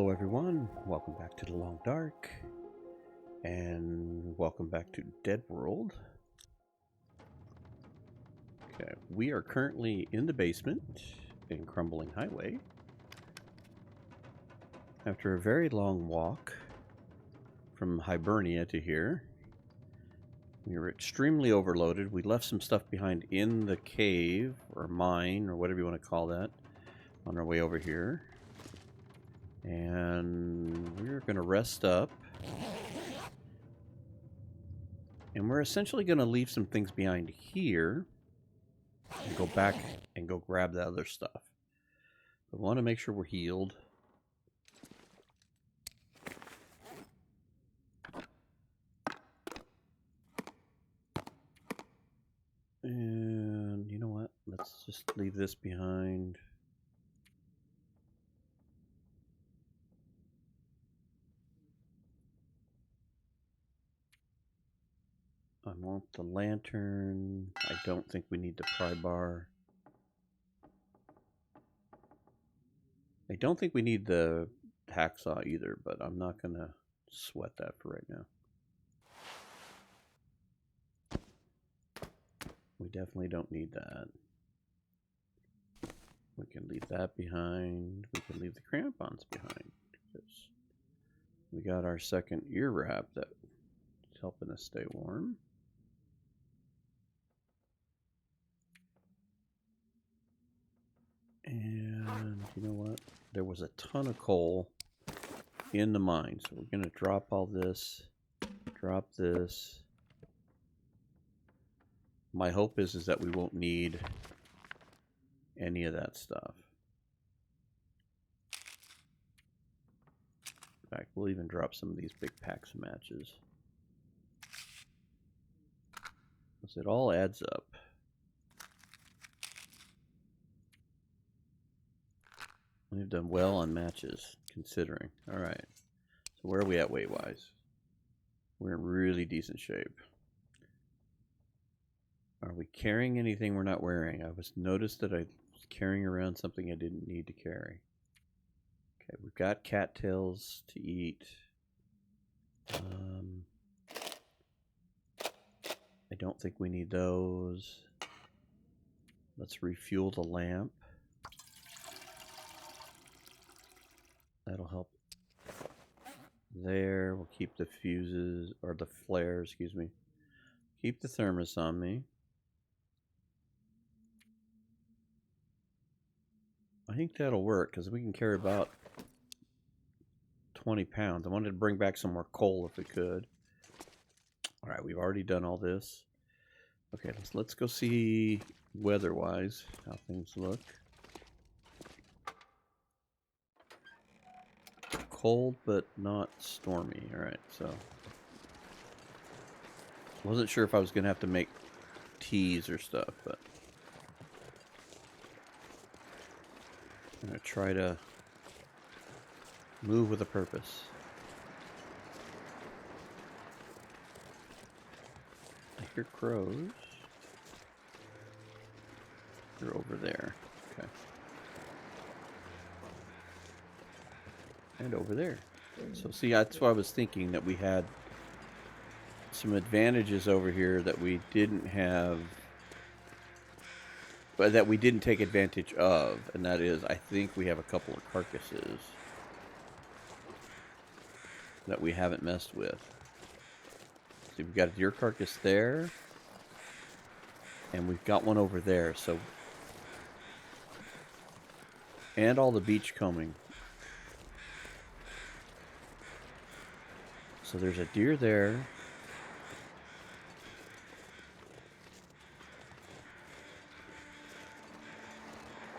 Hello everyone, welcome back to the Long Dark, and welcome back to DeadWorld. Okay, we are currently in the basement in Crumbling Highway. After a very long walk from Hibernia to here, we were extremely overloaded. We left some stuff behind in the cave, or mine, or whatever you want to call that, on our way over here. And we're going to rest up. And we're essentially going to leave some things behind here and go back and go grab the other stuff. We want to make sure we're healed. And you know what? Let's just leave this behind. I want the lantern. I don't think we need the pry bar. I don't think we need the hacksaw either, but I'm not going to sweat that for right now. We definitely don't need that. We can leave that behind. We can leave the crampons behind. We got our second ear wrap that's helping us stay warm. And you know what? There was a ton of coal in the mine. So we're going to drop all this. Drop this. My hope is that we won't need any of that stuff. In fact, we'll even drop some of these big packs of matches. Because it all adds up. We've done well on matches, considering. Alright. So where are we at weight-wise? We're in really decent shape. Are we carrying anything we're not wearing? I noticed that I was carrying around something I didn't need to carry. Okay, we've got cattails to eat. I don't think we need those. Let's refuel the lamp. That'll help. There, we'll keep the fuses, or the flares, excuse me. Keep the thermos on me. I think that'll work, because we can carry about 20 pounds. I wanted to bring back some more coal if we could. Alright, we've already done all this. Okay, let's go see weather-wise how things look. Cold, but not stormy. Alright, so. Wasn't sure if I was going to have to make teas or stuff, but. I'm going to try to move with a purpose. I hear crows. They're over there. Okay. And over there. So see, that's what I was thinking, that we had some advantages over here that we didn't have, but that we didn't take advantage of, and that is, I think we have a couple of carcasses that we haven't messed with. See, we've got a deer carcass there, and we've got one over there, so, and all the beach combing. So there's a deer there.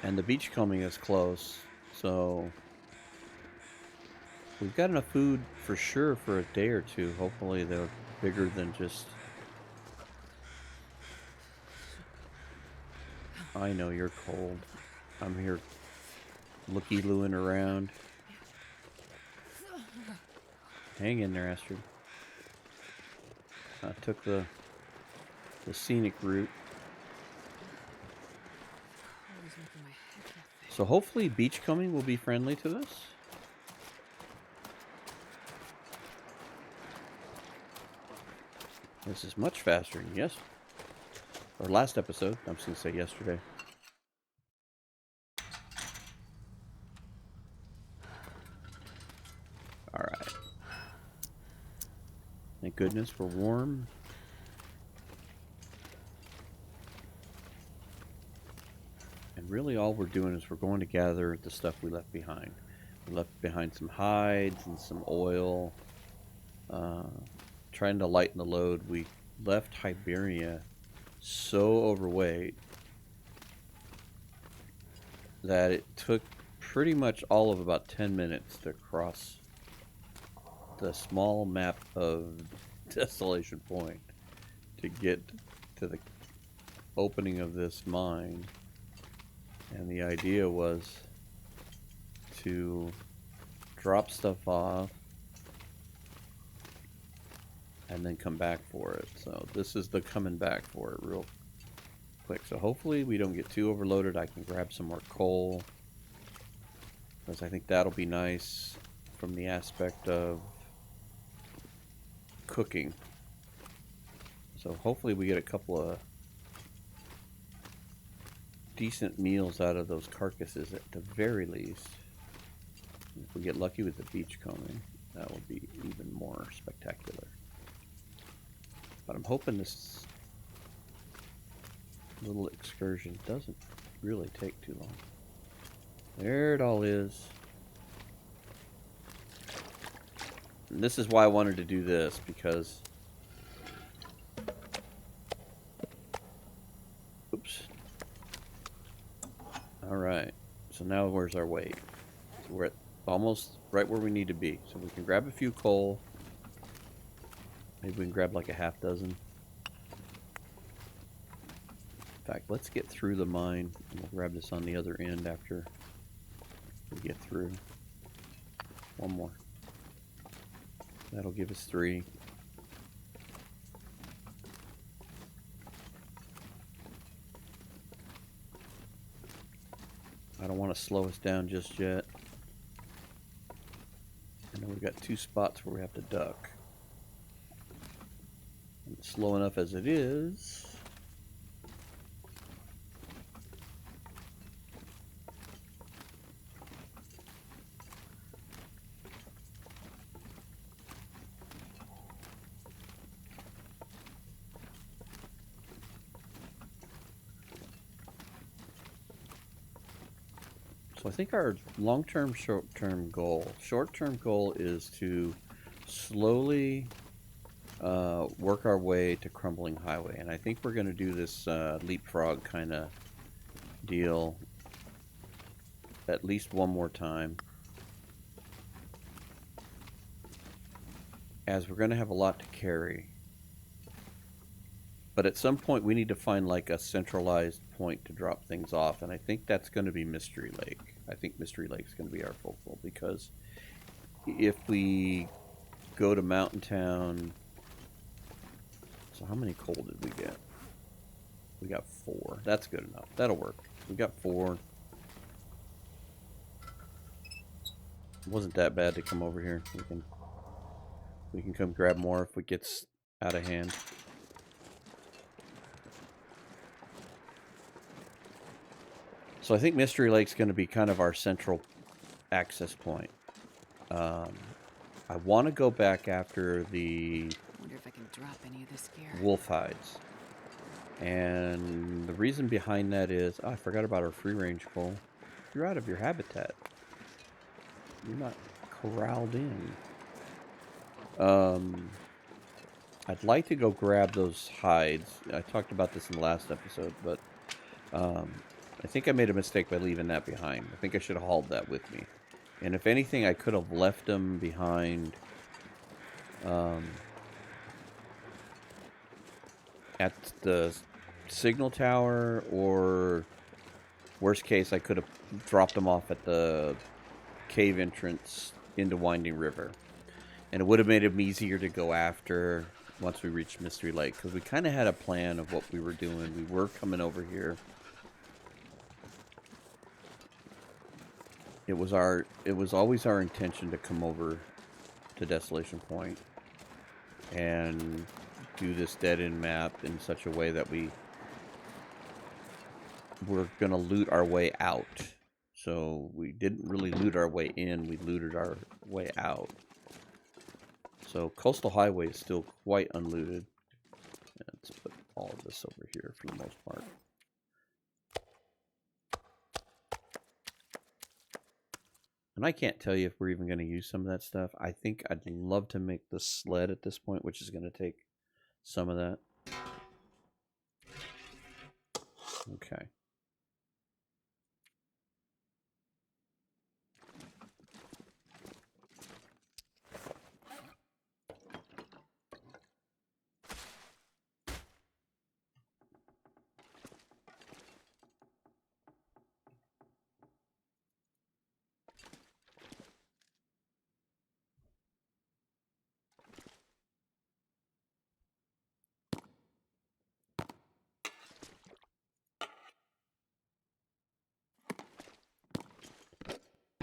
And the beachcombing is close, so we've got enough food for sure for a day or two. Hopefully they're bigger than just... I know you're cold. I'm here looky-looing around. Hang in there, Astrid. I took the scenic route. So hopefully beachcombing will be friendly to us. This is much faster than or last episode. I'm just going to say yesterday. Alright. Thank goodness we're warm. And really all we're doing is we're going to gather the stuff we left behind. We left behind some hides and some oil. Trying to lighten the load. We left Hibernia so overweight that it took pretty much all of about 10 minutes to cross the small map of Desolation Point to get to the opening of this mine. And the idea was to drop stuff off and then come back for it. So this is the coming back for it real quick. So hopefully we don't get too overloaded. I can grab some more coal, because I think that'll be nice from the aspect of cooking. So hopefully we get a couple of decent meals out of those carcasses at the very least. If we get lucky with the beachcombing, that will be even more spectacular. But I'm hoping this little excursion doesn't really take too long. There it all is. And this is why I wanted to do this, because... Oops. Alright. So now where's our weight? So we're at almost right where we need to be. So we can grab a few coal. Maybe we can grab like a half dozen. In fact, let's get through the mine, and we'll grab this on the other end after we get through. One more. That'll give us 3. I don't want to slow us down just yet. I know we've got 2 spots where we have to duck. And slow enough as it is. So I think our long-term, short-term goal is to slowly work our way to Crumbling Highway. And I think we're going to do this leapfrog kind of deal at least one more time, as we're going to have a lot to carry. But at some point we need to find like a centralized point to drop things off, and I think that's going to be Mystery Lake. I think Mystery Lake's going to be our focal, because if we go to Mountain Town... So how many coal did we get? We got 4. That's good enough. That'll work. We got 4. It wasn't that bad to come over here. We can come grab more if it gets out of hand. So I think Mystery Lake's going to be kind of our central access point. I want to go back after the Wonder if I can drop any of this gear. wolf hides. And the reason behind that is... Oh, I forgot about our free-range coal. You're out of your habitat. You're not corralled in. I'd like to go grab those hides. I talked about this in the last episode, but... I think I made a mistake by leaving that behind. I think I should have hauled that with me. And if anything, I could have left them behind at the signal tower, or worst case, I could have dropped them off at the cave entrance into Winding River. And it would have made them easier to go after once we reached Mystery Lake, because we kind of had a plan of what we were doing. We were coming over here. It was always our intention to come over to Desolation Point and do this dead-end map in such a way that we're gonna loot our way out. So we didn't really loot our way in, we looted our way out. So Coastal Highway is still quite unlooted. Let's put all of this over here for the most part. And I can't tell you if we're even going to use some of that stuff. I think I'd love to make the sled at this point, which is going to take some of that. Okay.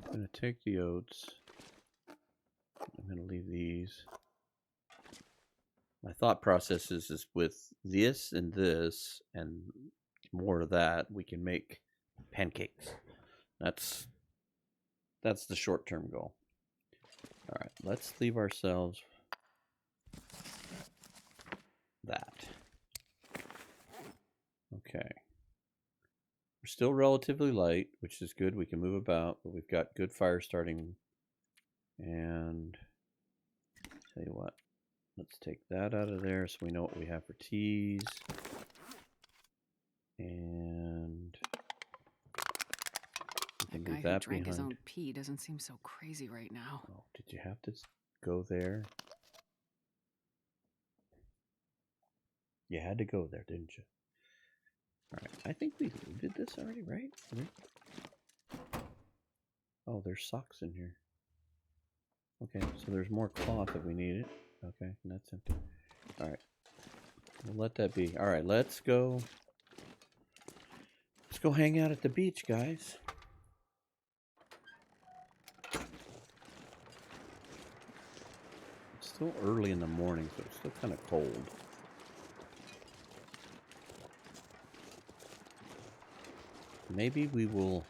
I'm going to take the oats. I'm going to leave these. My thought process is with this and more of that, we can make pancakes. That's the short-term goal. All right, let's leave ourselves that. Okay. We're still relatively light, which is good. We can move about, but we've got good fire starting. And tell you what, let's take that out of there so we know what we have for teas. And we can leave that drank behind. his own pee doesn't seem so crazy right now. Oh, did you have to go there? You had to go there, didn't you? Alright, I think we did this already, right? Oh, there's socks in here. Okay, so there's more cloth if we need it. Okay, and that's empty. Alright. We'll let that be. Alright, let's go. Let's go hang out at the beach, guys. It's still early in the morning, so it's still kind of cold. Maybe we will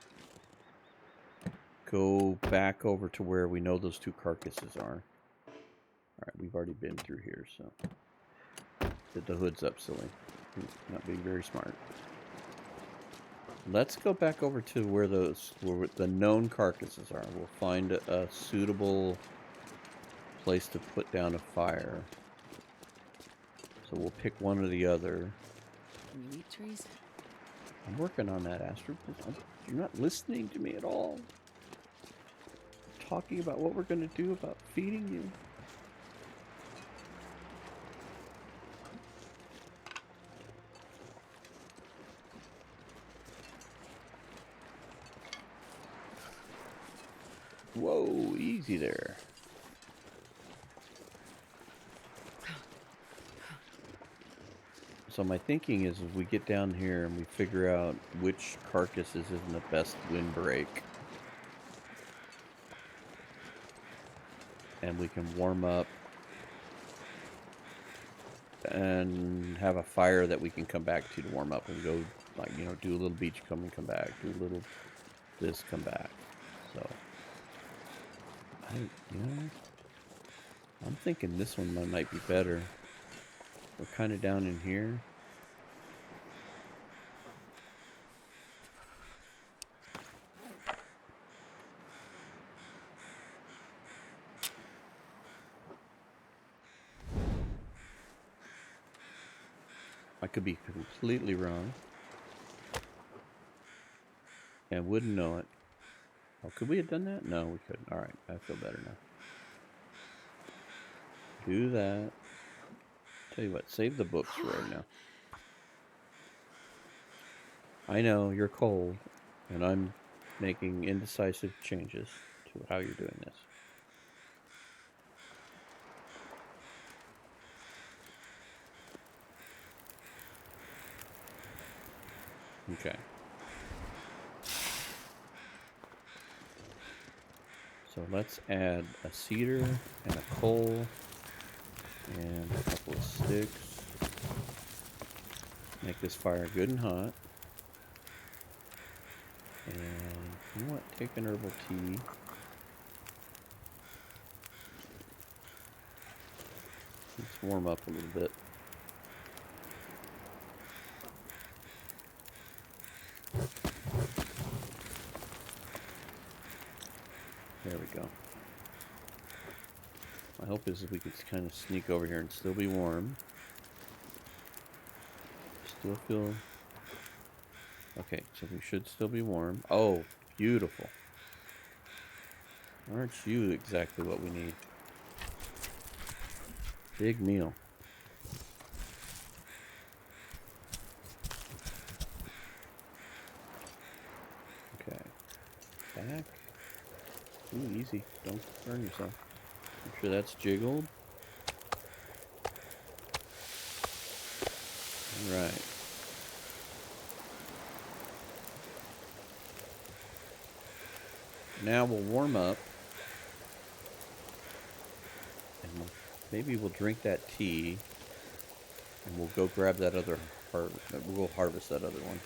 go back over to where we know those two carcasses are. Alright, we've already been through here, so... Did the hoods up silly. Not being very smart. Let's go back over to where the known carcasses are. We'll find a suitable place to put down a fire. So we'll pick one or the other. Can you eat trees? I'm working on that, Astrid. You're not listening to me at all. I'm talking about what we're going to do about feeding you. Whoa, easy there. So my thinking is if we get down here and we figure out which carcass is in the best windbreak, and we can warm up and have a fire that we can come back to warm up and go, like, you know, do a little beach come and come back, do a little this, come back. So, I'm thinking this one might be better. We're kind of down in here. I could be completely wrong. And wouldn't know it. Oh, could we have done that? No, we couldn't. Alright, I feel better now. Do that. Tell you what, save the books for right now. I know, you're cold, and I'm making indecisive changes to how you're doing this. Okay. So let's add a cedar and a coal and a couple of sticks. Make this fire good and hot. And you know what? Take an herbal tea. Let's warm up a little bit. There we go. My hope is that we could kind of sneak over here and still be warm. Still feel... Okay, so we should still be warm. Oh, beautiful. Aren't you exactly what we need? Big meal. Okay. Back. Ooh, easy. Don't burn yourself. Make sure that's jiggled. Alright. Now we'll warm up. And maybe we'll drink that tea. And we'll go grab that other we'll harvest that other one.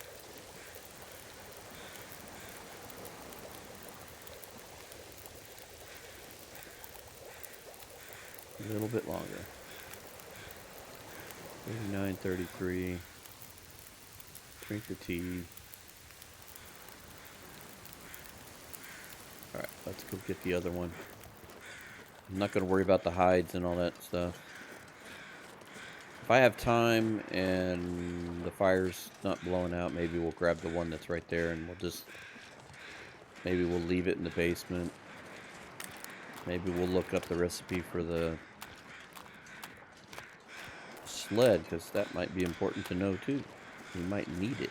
A little bit longer. 39:33. Drink the tea. Alright, let's go get the other one. I'm not going to worry about the hides and all that stuff. If I have time and the fire's not blowing out, maybe we'll grab the one that's right there and we'll just... Maybe we'll leave it in the basement. Maybe we'll look up the recipe for the sled, because that might be important to know too. We might need it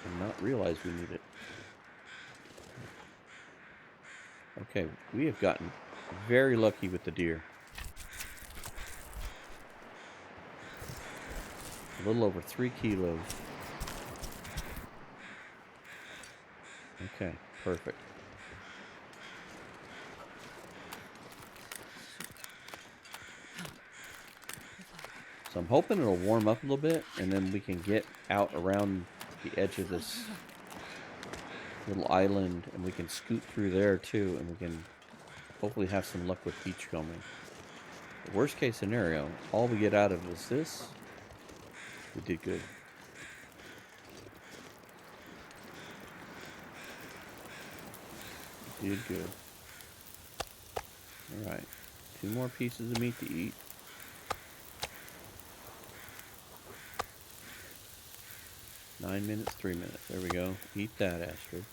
and not realize we need it. Okay, we have gotten very lucky with the deer. A little over 3 kilos. Okay, perfect. So I'm hoping it'll warm up a little bit, and then we can get out around the edge of this little island, and we can scoot through there too, and we can hopefully have some luck with beachcombing. The worst case scenario, all we get out of it is this. We did good. We did good. Alright. 2 more pieces of meat to eat. Nine minutes, 3 minutes. There we go. Eat that, Astrid.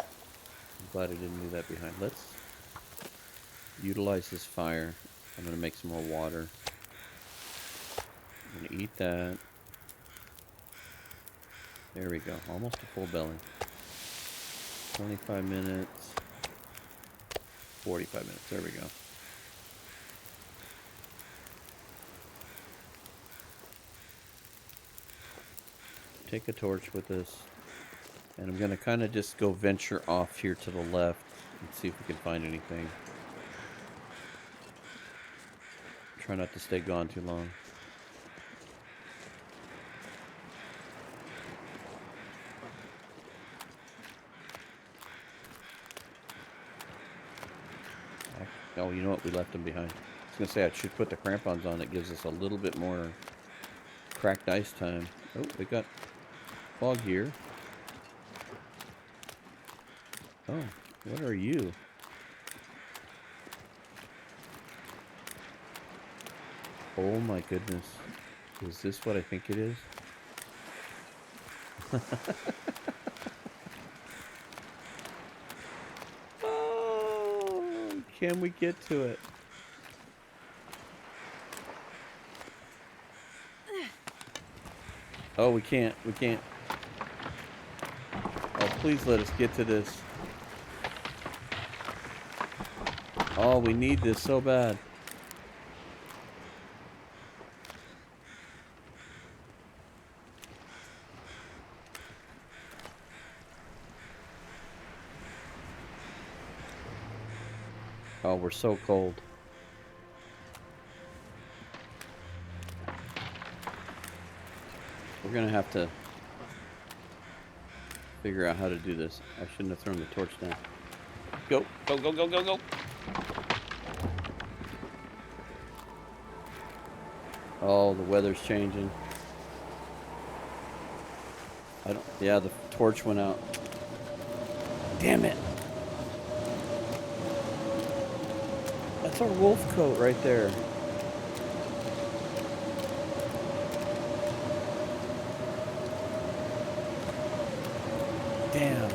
I'm glad I didn't leave that behind. Let's utilize this fire. I'm going to make some more water. I'm going to eat that. There we go. Almost a full belly. 25 minutes. 45 minutes. There we go. Take a torch with us. And I'm going to kind of just go venture off here to the left and see if we can find anything. Try not to stay gone too long. Oh, you know what? We left them behind. I was going to say I should put the crampons on. It gives us a little bit more cracked ice time. Oh, we got fog here. Oh, what are you? Oh my goodness. Is this what I think it is? Oh, can we get to it? Oh, we can't. We can't. Oh, please let us get to this. Oh, we need this so bad. Oh, we're so cold. We're gonna have to figure out how to do this. I shouldn't have thrown the torch down. Go, go, go, go, go, go. Oh, the weather's changing. Yeah, the torch went out. Damn it. That's our wolf coat right there. Damn.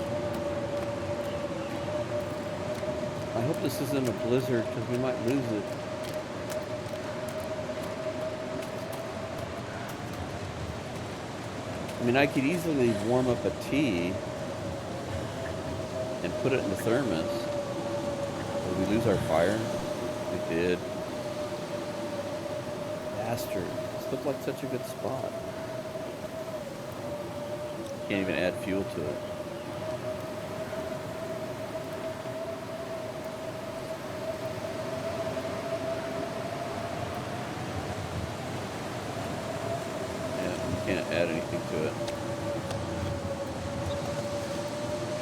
I hope this isn't a blizzard because we might lose it. I mean, I could easily warm up a tea and put it in the thermos. Did we lose our fire? We did. Bastard. This looked like such a good spot. Can't even add fuel to it. Can't add anything to it.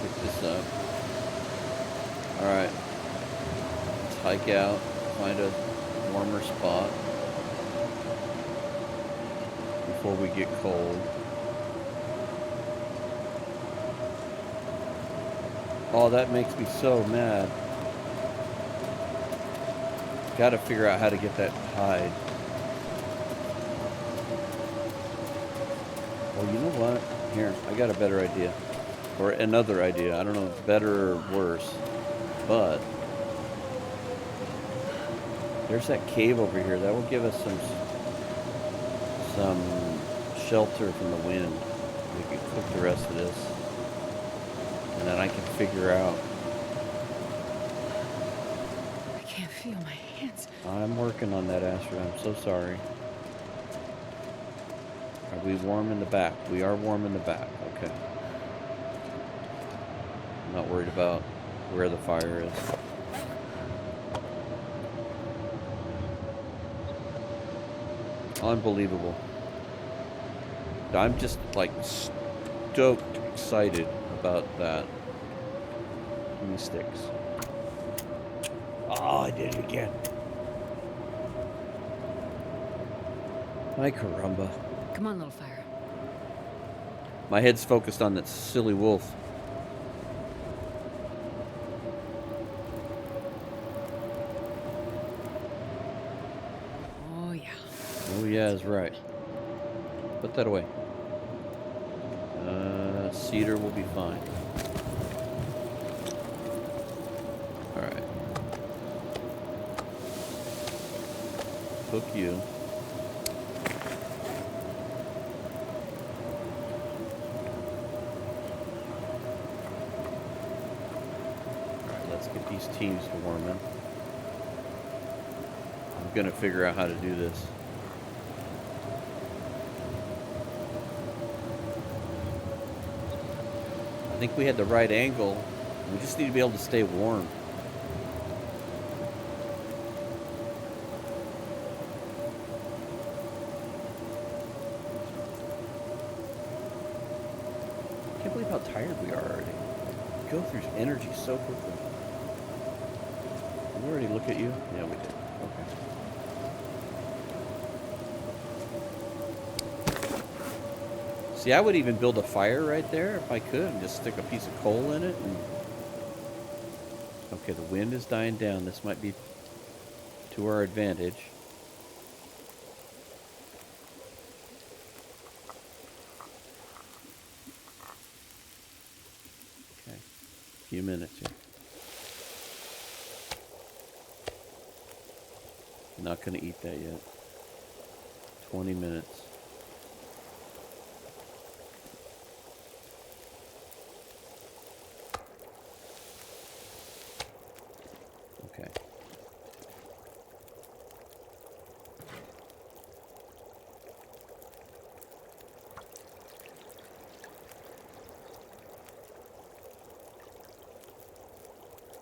Pick this up. Alright. Let's hike out, find a warmer spot before we get cold. Oh, that makes me so mad. Gotta figure out how to get that hide. Well, you know what? Here, I got a better idea. Or another idea. I don't know if it's better or worse. But there's that cave over here. That will give us some shelter from the wind. We can cook the rest of this. And then I can figure out. I can't feel my hands. I'm working on that, Astrid. I'm so sorry. Are we warm in the back? We are warm in the back. Okay. I'm not worried about where the fire is. Unbelievable. I'm just like stoked, excited about that. Give me sticks. Oh, I did it again. My caramba. Come on, little fire. My head's focused on that silly wolf. Oh, yeah. Oh, yeah, is right. Put that away. Cedar will be fine. Alright. Cook you. Get these teams warming. I'm gonna figure out how to do this. I think we had the right angle. We just need to be able to stay warm. I can't believe how tired we are already. We go through energy so quickly. Did we already look at you? Yeah, we did. Okay. See, I would even build a fire right there if I could and just stick a piece of coal in it. And... Okay, the wind is dying down. This might be to our advantage. Okay, a few minutes here. Not going to eat that yet. 20 minutes. Okay.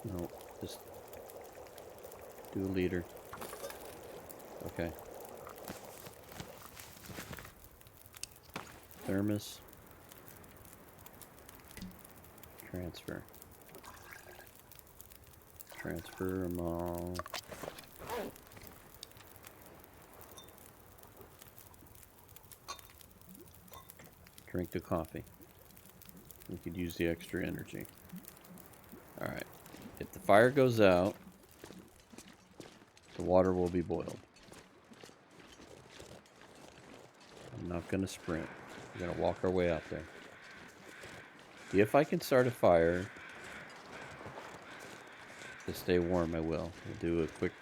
No, just Do a liter. Okay. Thermos. Transfer. Transfer them all. Drink the coffee. We could use the extra energy. Alright. If the fire goes out, the water will be boiled. I'm not going to sprint. We're going to walk our way out there. If I can start a fire to stay warm, I will. We'll do a quick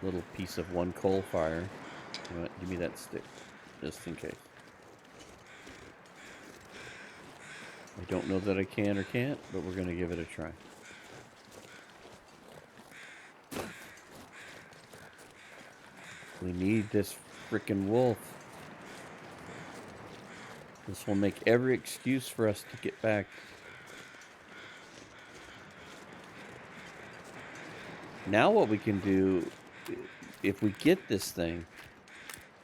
little piece of one coal fire. You know what? Give me that stick, just in case. I don't know that I can or can't, but we're going to give it a try. We need this frickin' wolf. This will make every excuse for us to get back. Now what we can do, if we get this thing,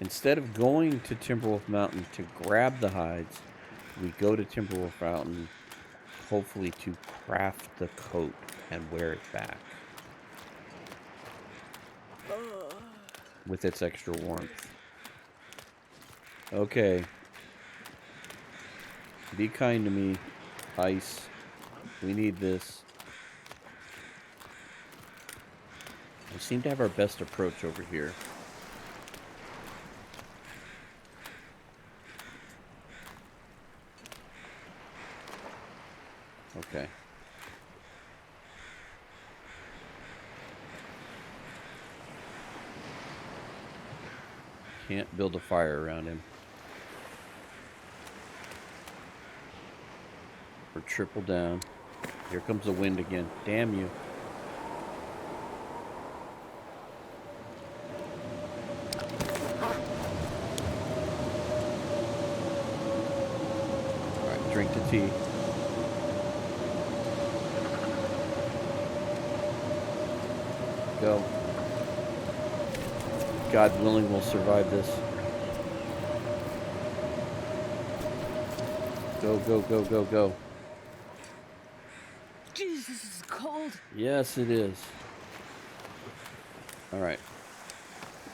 instead of going to Timberwolf Mountain to grab the hides, we go to Timberwolf Mountain, hopefully to craft the coat and wear it back. With its extra warmth. Okay. Be kind to me, ice. We need this. We seem to have our best approach over here. Okay. Can't build a fire around him. We're triple down. Here comes the wind again. Damn you. Alright, drink the tea. Go. God willing, we'll survive this. Go, go, go, go, go. Jeez, this is cold. Yes, it is. Alright.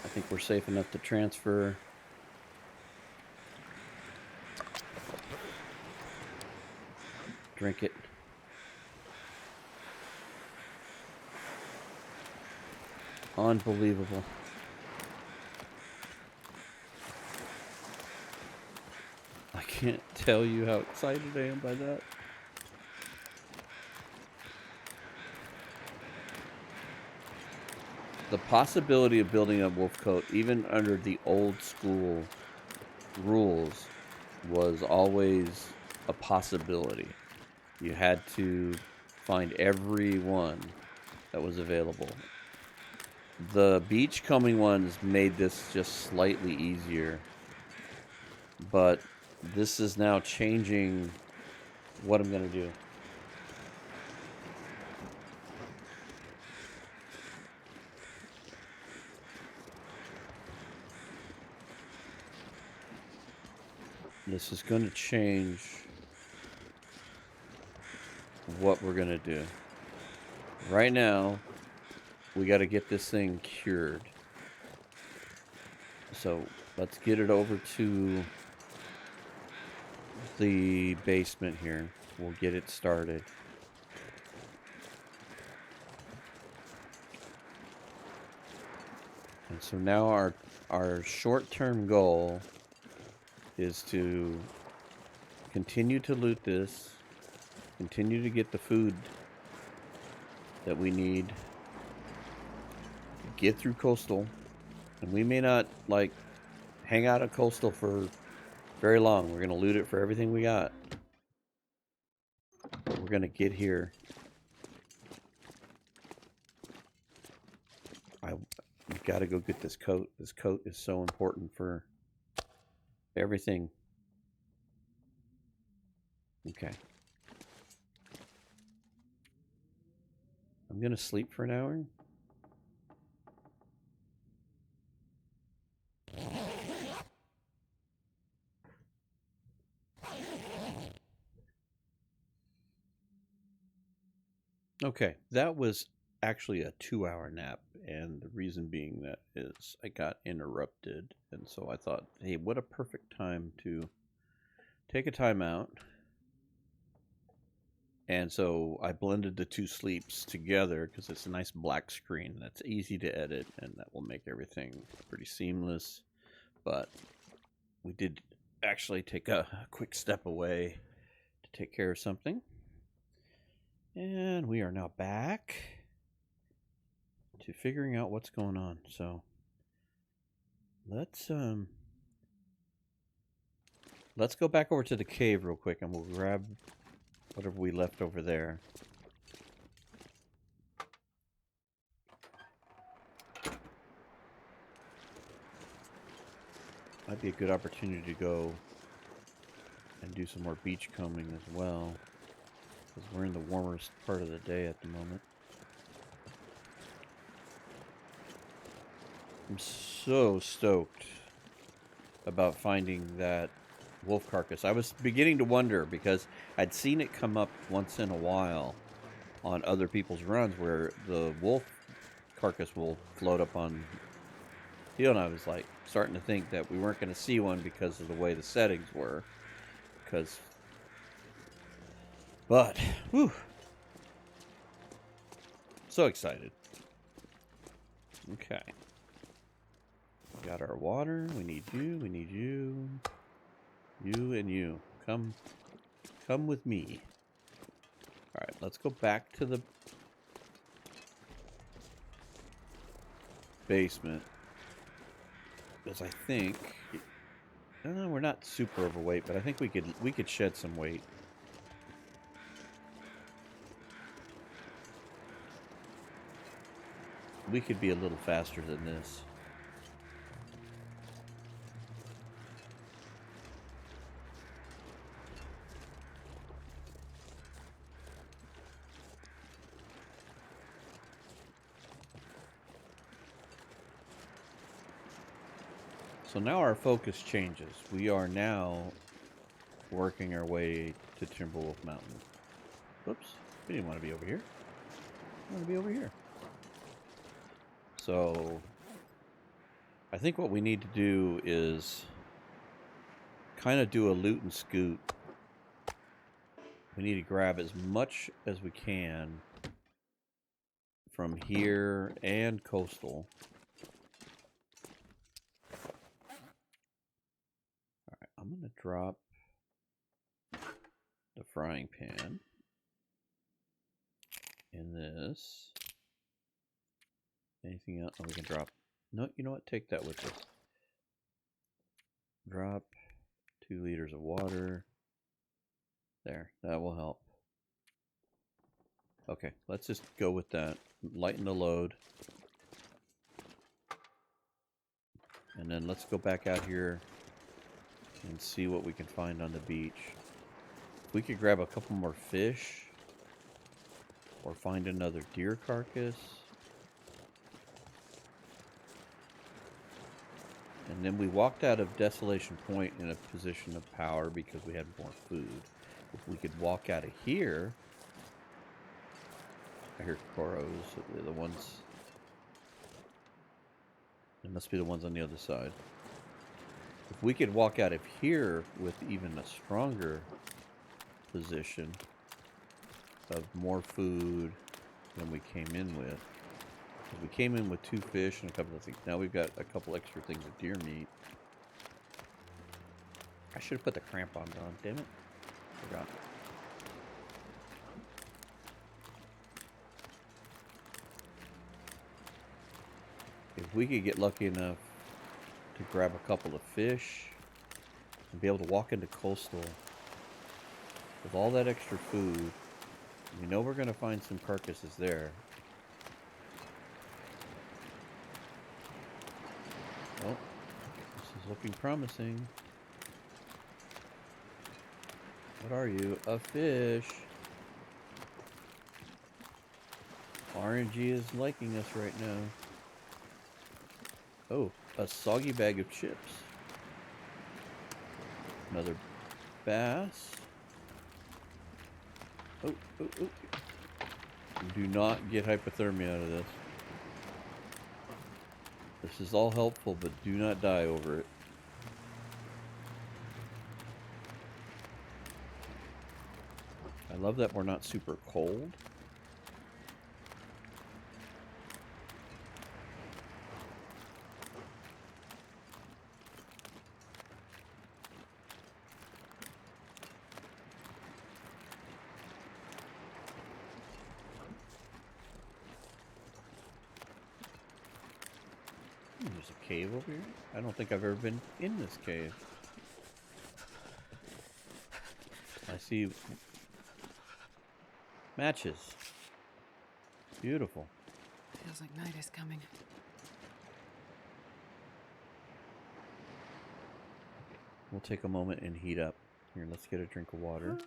I think we're safe enough to transfer. Drink it. Unbelievable. I can't tell you how excited I am by that. The possibility of building a wolf coat, even under the old school rules, was always a possibility. You had to find every one that was available. The beachcombing ones made this just slightly easier, but this is now changing what I'm going to do. This is going to change what we're going to do. Right now, we got to get this thing cured. So let's get it over to the basement here. We'll get it started. And so now our short-term goal is to continue to loot this, continue to get the food that we need, get through Coastal, and we may not like hang out at Coastal for very long. We're gonna loot it for everything we got, but we're gonna get here. We've got to go get this coat. This coat is so important for everything. Okay. I'm gonna sleep for an hour. Okay, that was actually a 2-hour nap, and the reason being that is I got interrupted, and so I thought, hey, what a perfect time to take a time out. And so I blended the two sleeps together because it's a nice black screen that's easy to edit, and that will make everything pretty seamless. But we did actually take a quick step away to take care of something. And we are now back to figuring out what's going on. So let's go back over to the cave real quick, and we'll grab whatever we left over there. Might be a good opportunity to go and do some more beach combing as well, because we're in the warmest part of the day at the moment. I'm so stoked about finding that wolf carcass. I was beginning to wonder, because I'd seen it come up once in a while on other people's runs where the wolf carcass will float up on the field, and I was like starting to think that we weren't going to see one because of the way the settings were. But whew, so excited. Okay, we got our water. We need you. We need you. You and you. Come with me. All right, let's go back to the basement, because I think we're not super overweight, but I think we could shed some weight. We could be a little faster than this. So now our focus changes. We are now working our way to Timberwolf Mountain. Whoops, we didn't want to be over here. We want to be over here. So I think what we need to do is kind of do a loot and scoot. We need to grab as much as we can from here and coastal. Alright, I'm going to drop the frying pan in this. Anything else? Oh, we can drop. No, you know what? Take that with us. Drop 2 liters of water. There, that will help. Okay, let's just go with that. Lighten the load. And then let's go back out here and see what we can find on the beach. If we could grab a couple more fish, or find another deer carcass. And then we walked out of Desolation Point in a position of power because we had more food. If we could walk out of here... I hear Koros. They're the ones... They must be the ones on the other side. If we could walk out of here with even a stronger position of more food than we came in with. We came in with 2 fish and a couple of things. Now we've got a couple extra things of deer meat. I should have put the crampons on, damn it. Forgot. If we could get lucky enough to grab a couple of fish and be able to walk into coastal with all that extra food, we know we're going to find some carcasses there. Well, this is looking promising. What are you? A fish. RNG is liking us right now. Oh, a soggy bag of chips. Another bass. Oh, oh, oh. Do not get hypothermia out of this. This is all helpful, but do not die over it. I love that we're not super cold. There's a cave over here. I don't think I've ever been in this cave. I see matches. Beautiful. Feels like night is coming. We'll take a moment and heat up. Here, let's get a drink of water.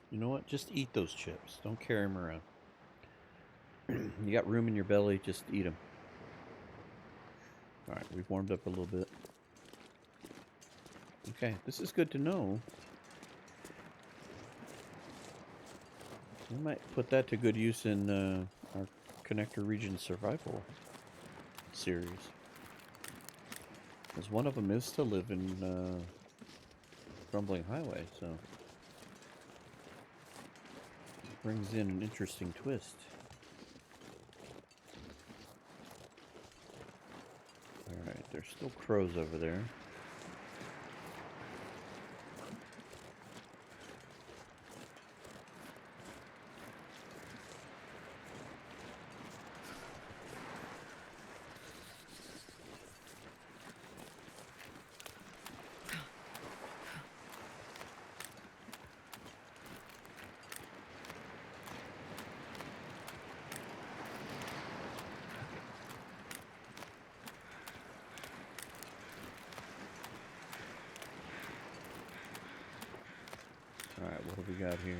You know what? Just eat those chips. Don't carry them around. You got room in your belly, just eat them. Alright, we've warmed up a little bit. Okay, this is good to know. We might put that to good use in our Connector Region Survival series. Because one of them is to live in Crumbling Highway, so... brings in an interesting twist. Alright, there's still crows over there. Alright, what have we got here?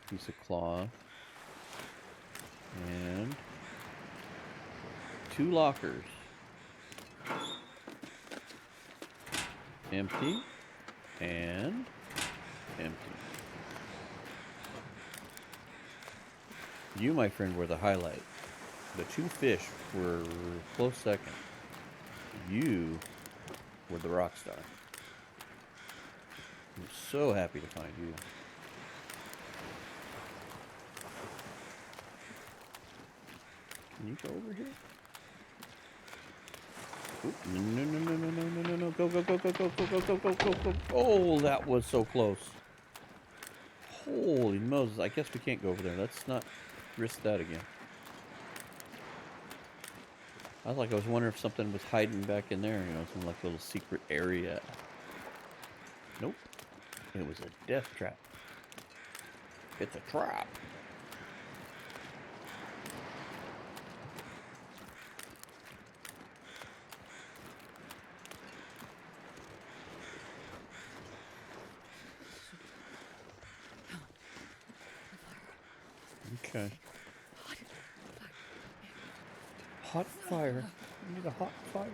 Piece of cloth. And 2 lockers. Empty. And empty. You, my friend, were the highlight. The 2 fish were a close second. You were the rock star. I'm so happy to find you. Can you go over here? Oop, no, no, no, no, no, no, no, no, go, go, go, go, go, go, go, go, go, go, go. Oh, that was so close. Holy Moses, I guess we can't go over there. Let's not risk that again. I was wondering if something was hiding back in there, you know, some like little secret area. Nope. It was a death trap. It's a trap. Okay. Hot fire. We need a hot fire.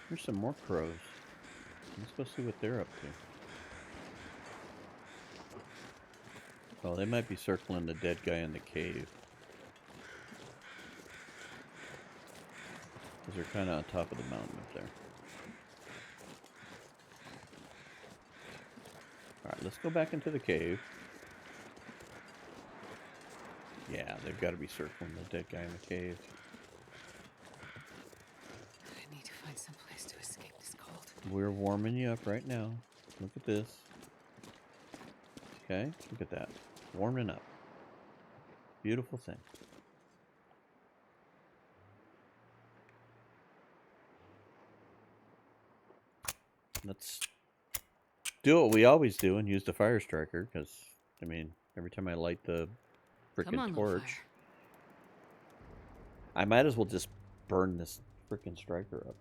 There's some more crows. Let's go see what they're up to. Oh, they might be circling the dead guy in the cave. Because they're kind of on top of the mountain up there. Alright, let's go back into the cave. Yeah, they've got to be circling the dead guy in the cave. I need to find some place to escape this cold. We're warming you up right now. Look at this. Okay, look at that. Warming up. Beautiful thing. Let's do what we always do and use the fire striker, because, I mean, every time I light the Come on, frickin' little torch, fire. I might as well just burn this frickin' striker up.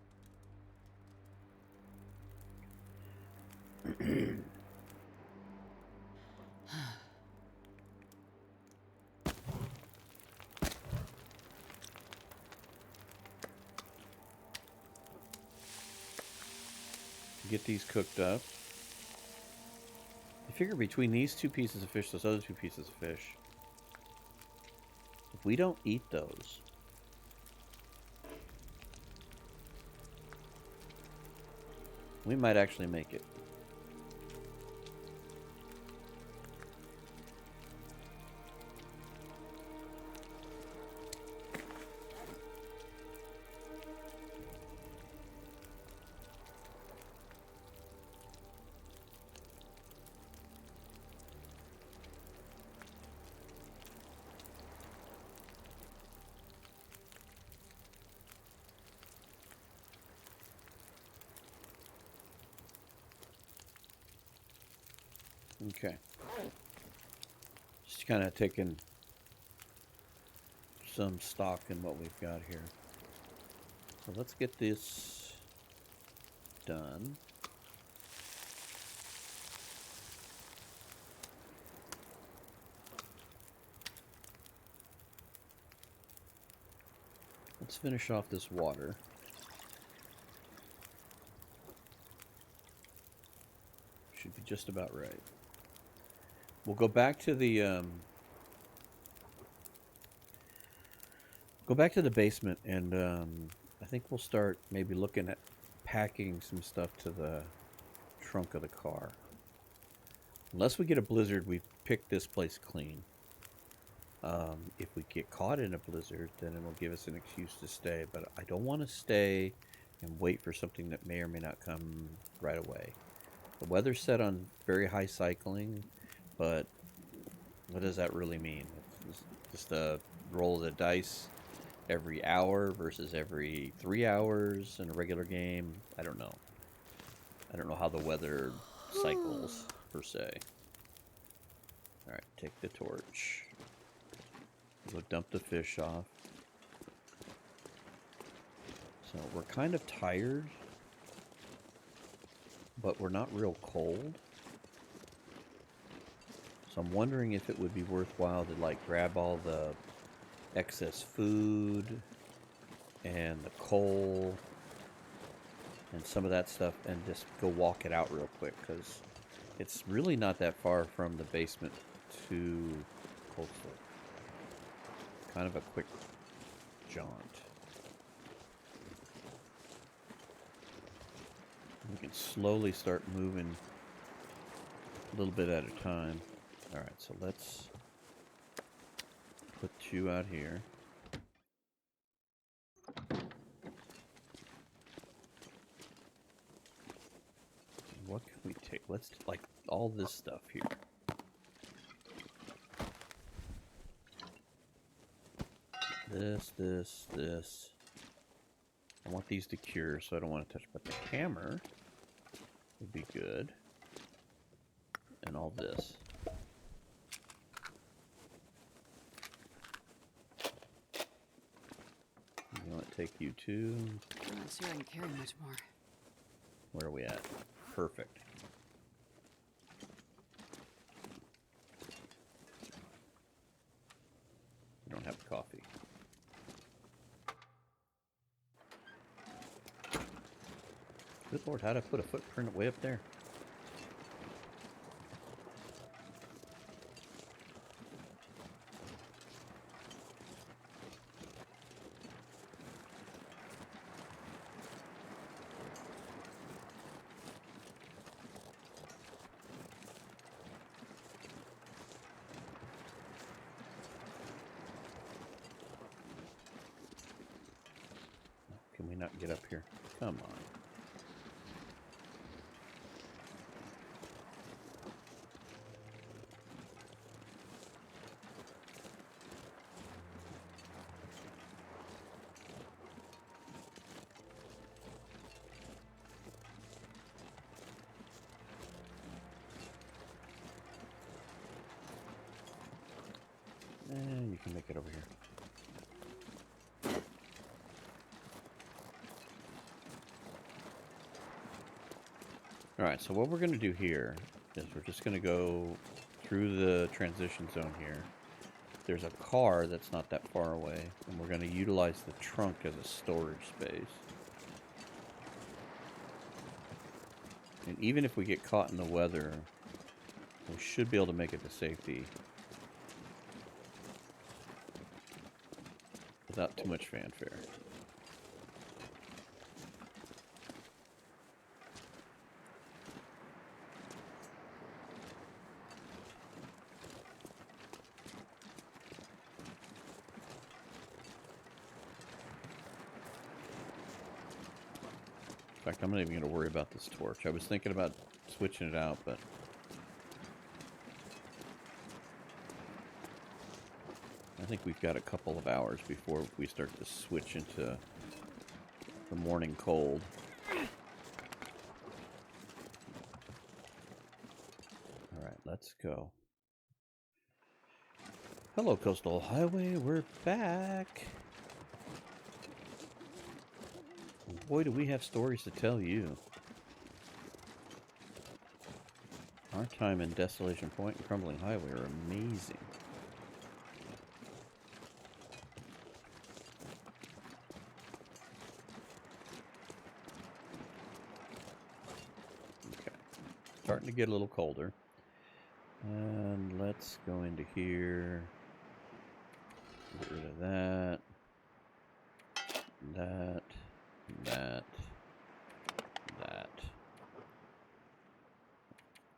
Get these cooked up. I figure between these two pieces of fish, those other two pieces of fish, if we don't eat those, we might actually make it. Okay. Just kind of taking some stock in what we've got here. So let's get this done. Let's finish off this water. Should be just about right. We'll go back to the basement, and I think we'll start maybe looking at packing some stuff to the trunk of the car. Unless we get a blizzard, we pick this place clean. If we get caught in a blizzard, then it will give us an excuse to stay. But I don't want to stay and wait for something that may or may not come right away. The weather's set on very high cycling, but what does that really mean? It's just a roll of the dice every hour versus every 3 hours in a regular game. I don't know. I don't know how the weather cycles, per se. Alright, take the torch. Go dump the fish off. So we're kind of tired, but we're not real cold. So I'm wondering if it would be worthwhile to like grab all the excess food and the coal and some of that stuff and just go walk it out real quick, because it's really not that far from the basement to Coastal. Kind of a quick jaunt. We can slowly start moving a little bit at a time. Alright, so let's put you out here. What can we take? Let's, like, all this stuff here. This. I want these to cure, so I don't want to touch. But the hammer would be good. And all this. You want to take you too? I'm not sure I can carry much more. Where are we at? Perfect. We don't have coffee. Good Lord, how'd I put a footprint way up there? Can we not get up here? Come on. can make it over here. Alright, so what we're going to do here is we're just going to go through the transition zone here. There's a car that's not that far away, and we're going to utilize the trunk as a storage space. And even if we get caught in the weather, we should be able to make it to safety without too much fanfare. In fact, I'm not even going to worry about this torch. I was thinking about switching it out, but I think we've got a couple of hours before we start to switch into the morning cold. Alright, let's go. Hello, Coastal Highway. We're back. Boy, do we have stories to tell you. Our time in Desolation Point and Crumbling Highway are amazing. Okay. Starting to get a little colder. And let's go into here. Get rid of that. That. That.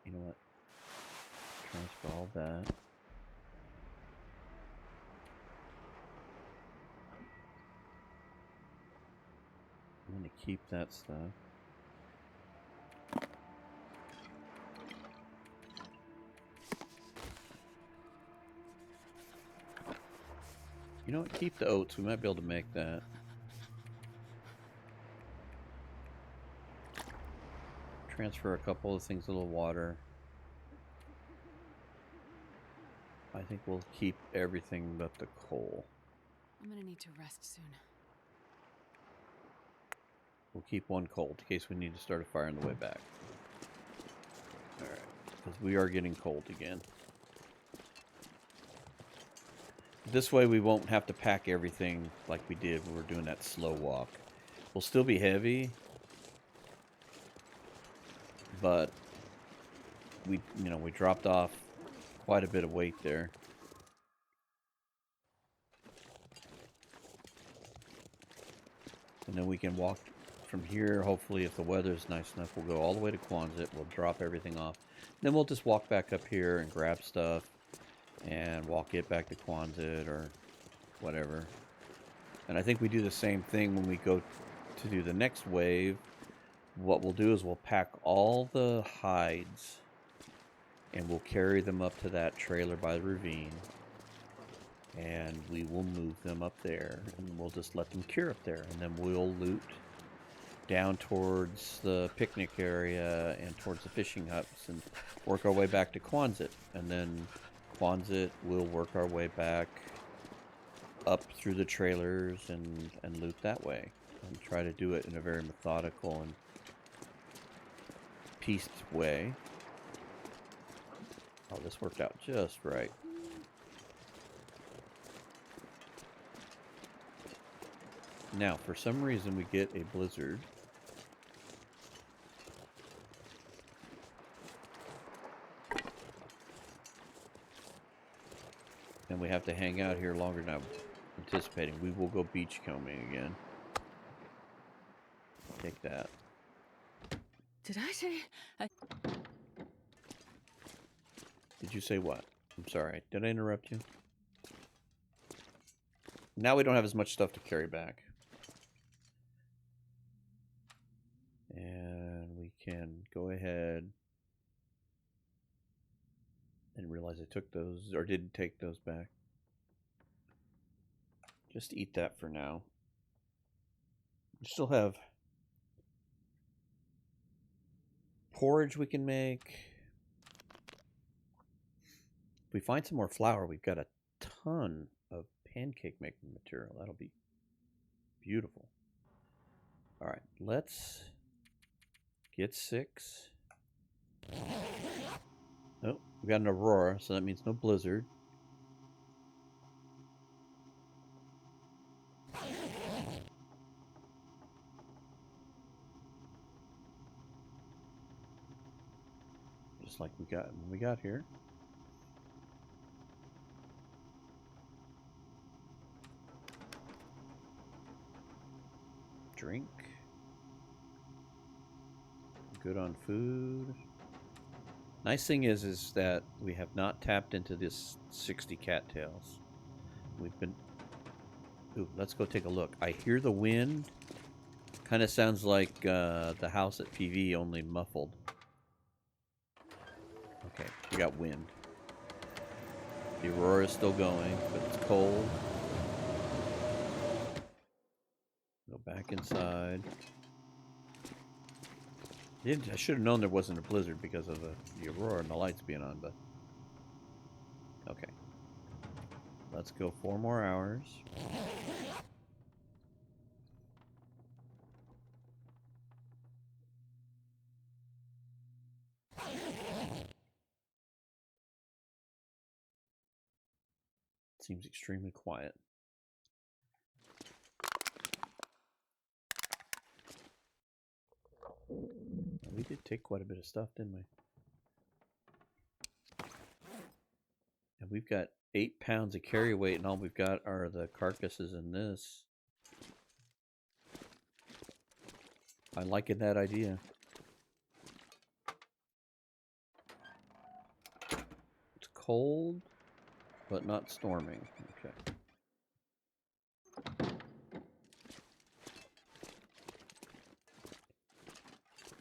You know what? Transfer all that. I'm going to keep that stuff. You know what? Keep the oats. We might be able to make that. Transfer a couple of things, a little water. I think we'll keep everything but the coal. I'm gonna need to rest soon. We'll keep one cold in case we need to start a fire on the way back. Alright, because we are getting cold again. This way we won't have to pack everything like we did when we were doing that slow walk. We'll still be heavy, but we dropped off quite a bit of weight there. And then we can walk from here. Hopefully, if the weather's nice enough, we'll go all the way to Quonset. We'll drop everything off. Then we'll just walk back up here and grab stuff and walk it back to Quonset or whatever. And I think we do the same thing when we go to do the next wave. What we'll do is we'll pack all the hides and we'll carry them up to that trailer by the ravine. And we will move them up there and we'll just let them cure up there. And then we'll loot down towards the picnic area and towards the fishing huts and work our way back to Quonset. And then Quonset, we'll work our way back up through the trailers and loot that way. And try to do it in a very methodical and pieced way. Oh, this worked out just right. Now, for some reason, we get a blizzard. And we have to hang out here longer than I'm anticipating. We will go beachcombing again. Take that. Did I say? Did you say what? I'm sorry. Did I interrupt you? Now we don't have as much stuff to carry back. And we can go ahead and realize I took those, or didn't take those back. Just eat that for now. We still have porridge we can make. If we find some more flour, we've got a ton of pancake making material. That'll be beautiful. All right, let's get 6. Oh, we got an aurora, so that means no blizzard. Just like we got when we got here. Drink. Good on food. Nice thing is that we have not tapped into this 60 cattails. We've been... Ooh, let's go take a look. I hear the wind. Kind of sounds like the house at PV, only muffled. Okay, we got wind. The aurora is still going, but it's cold. Go back inside. I should have known there wasn't a blizzard because of the aurora and the lights being on, but... Okay. Let's go 4 more hours. Seems extremely quiet. We did take quite a bit of stuff, didn't we? And we've got 8 pounds of carry weight, and all we've got are the carcasses in this. I like that idea. It's cold, but not storming. Okay.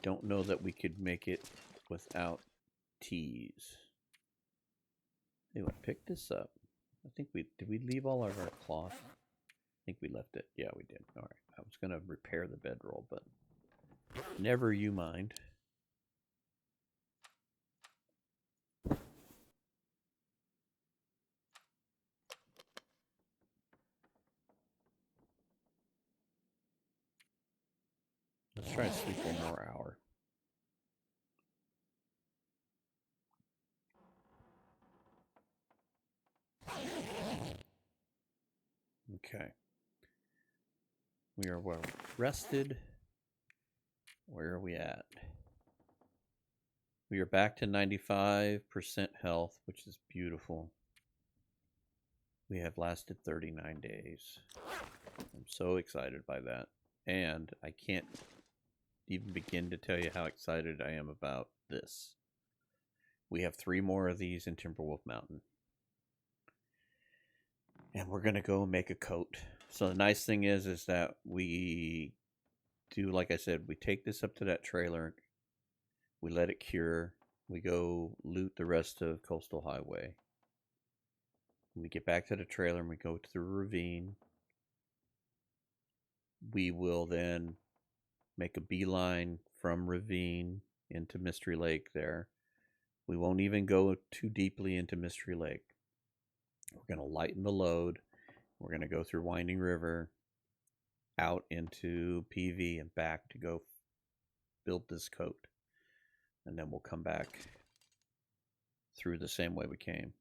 Don't know that we could make it without teas. Hey, what? Pick this up. I think did we leave all of our cloth? I think we left it. Yeah, we did. All right. I was gonna repair the bedroll, but never you mind. Let's try to sleep 1 more hour. Okay. We are well rested. Where are we at? We are back to 95% health, which is beautiful. We have lasted 39 days. I'm so excited by that. And I can't even begin to tell you how excited I am about this. We have 3 more of these in Timberwolf Mountain. And we're going to go make a coat. So the nice thing is that we do, like I said, we take this up to that trailer. We let it cure. We go loot the rest of Coastal Highway. When we get back to the trailer and we go to the ravine, we will then make a beeline from ravine into Mystery Lake there. We won't even go too deeply into Mystery Lake. We're going to lighten the load. We're going to go through Winding River, out into PV and back to go build this coat. And then we'll come back through the same way we came.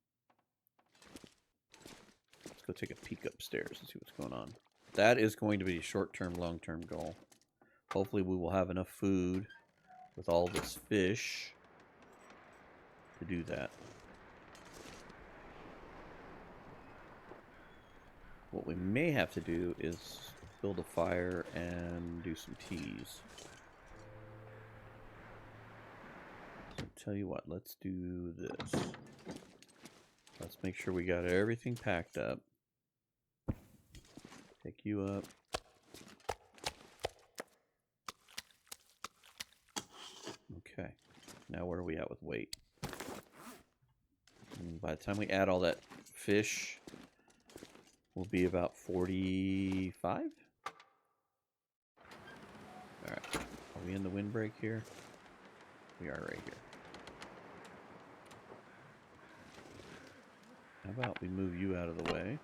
Let's go take a peek upstairs and see what's going on. That is going to be a short-term, long-term goal. Hopefully we will have enough food with all this fish to do that. What we may have to do is build a fire and do some teas. So tell you what, let's do this. Let's make sure we got everything packed up. Pick you up. Okay, now where are we at with weight? And by the time we add all that fish, we'll be about 45. Alright, are we in the windbreak here? We are right here. How about we move you out of the way?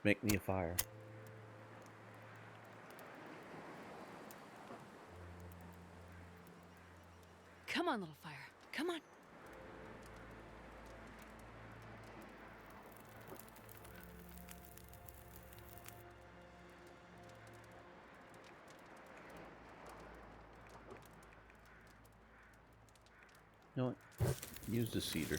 make me a fire. Come on, little fire. Come on. You know what? Use the cedar.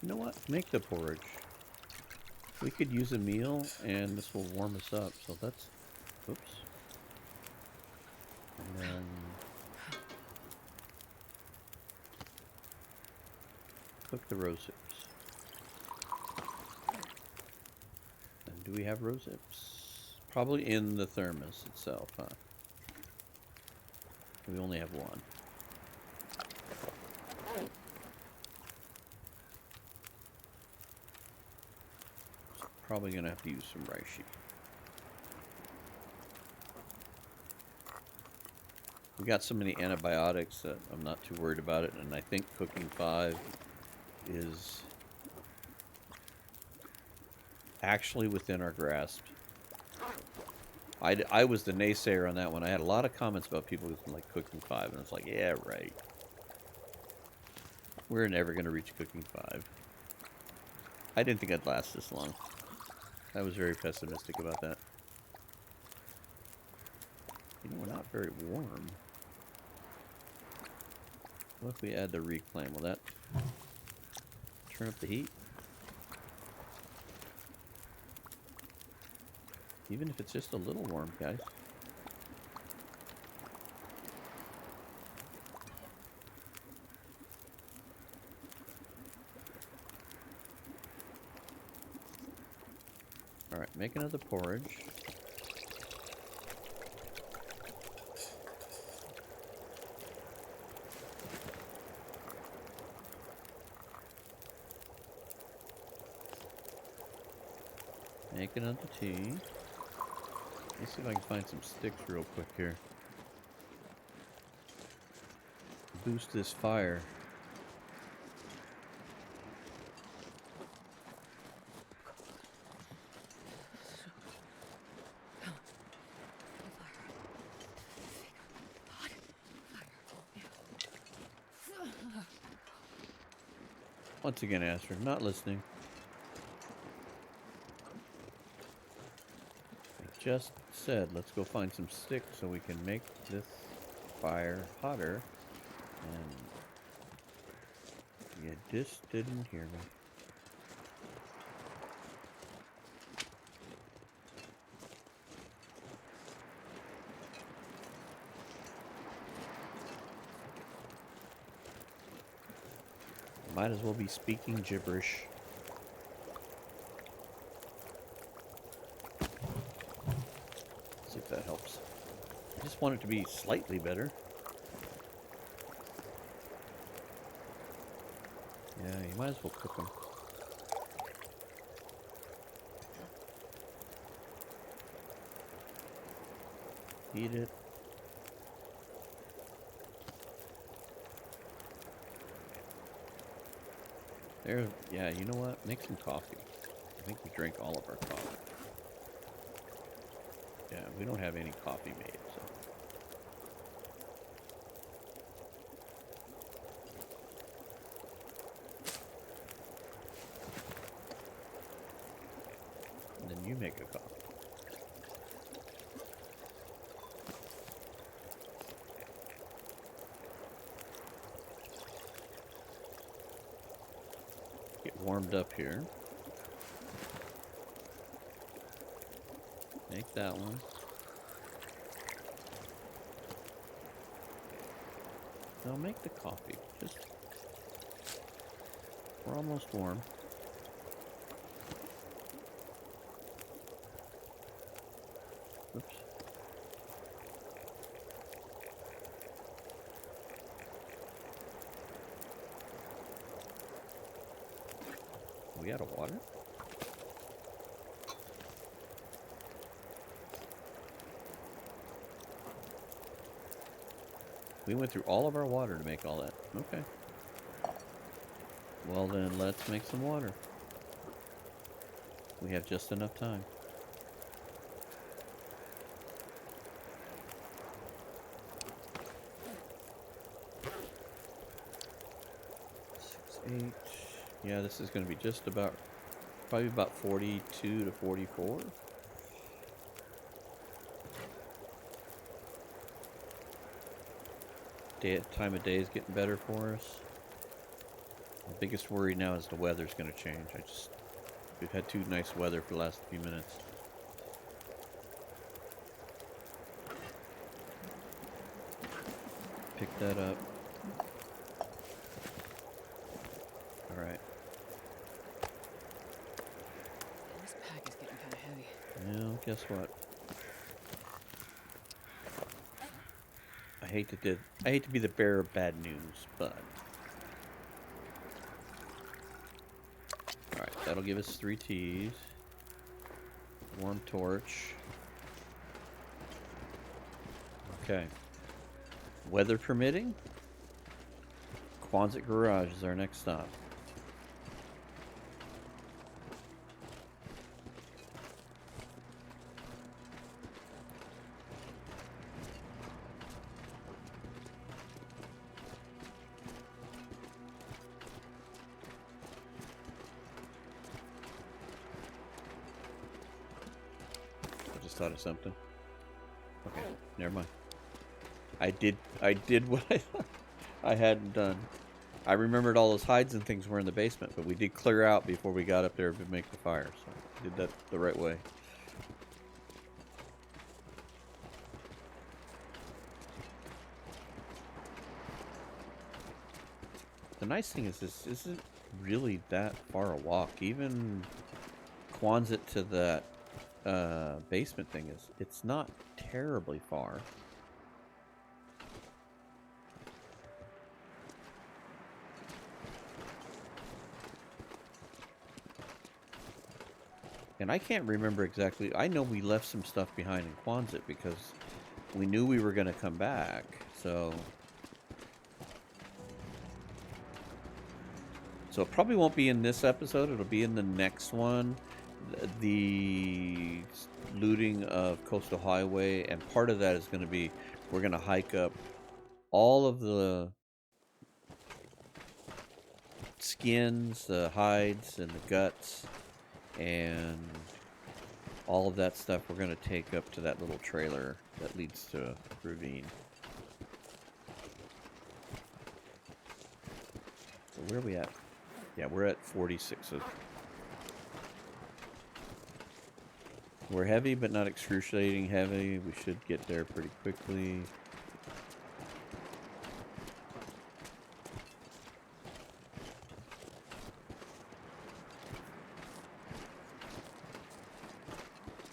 You know what? Make the porridge. We could use a meal, and this will warm us up. So let's... Oops. And then... cook the rose hips. And do we have rose hips? Probably in the thermos itself, huh? We only have one. So probably gonna have to use some reishi. We got so many antibiotics that I'm not too worried about it, and I think cooking 5 is actually within our grasp. I was the naysayer on that one. I had a lot of comments about people who like cooking 5, and it's like, yeah, right. We're never going to reach cooking 5. I didn't think I'd last this long. I was very pessimistic about that. You know, we're not very warm. What if we add the reclaim? Will that turn up the heat? Even if it's just a little warm, guys. Alright, make another porridge. Make another tea. Let's see if I can find some sticks real quick here. Boost this fire. Once again, Astrid, not listening. I just said, let's go find some sticks so we can make this fire hotter. And you just didn't hear me. Might as well be speaking gibberish. See if that helps. I just want it to be slightly better. Yeah, you might as well cook them. Heat it. There, yeah, you know what? Make some coffee. I think we drank all of our coffee. Yeah, we don't have any coffee made, so. And then you make a coffee. Get warmed up here. Make that one. Now make the coffee. Just, we're almost warm. Oops. We out of water? We went through all of our water to make all that. Okay. Well then, let's make some water. We have just enough time. Eight. Yeah, this is going to be just about, probably about 42 to 44. Time of day is getting better for us. The biggest worry now is the weather's going to change. We've had too nice weather for the last few minutes. Pick that up. Alright. This pack is getting kind of heavy. Well, guess what? I hate to be the bearer of bad news, but alright, that'll give us 3 teas. Warm torch. Okay. Weather permitting, Quonset Garage is our next stop. I just thought of something. Okay, never mind. I did what I thought I hadn't done. I remembered all those hides and things were in the basement, but we did clear out before we got up there to make the fire, so I did that the right way. The nice thing is this isn't really that far a walk. Even Quonset to that basement thing it's not terribly far. And I can't remember exactly. I know we left some stuff behind in Quonset because we knew we were going to come back. So it probably won't be in this episode. It'll be in the next one. The looting of Coastal Highway. And part of that is going to be we're going to hike up all of the skins, the hides, and the guts. And all of that stuff we're going to take up to that little trailer that leads to a ravine. So where are we at? Yeah, we're at 46. So we're heavy, but not excruciating heavy. We should get there pretty quickly.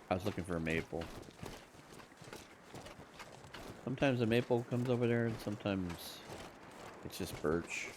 I was looking for a maple. Sometimes a maple comes over there, and sometimes it's just birch.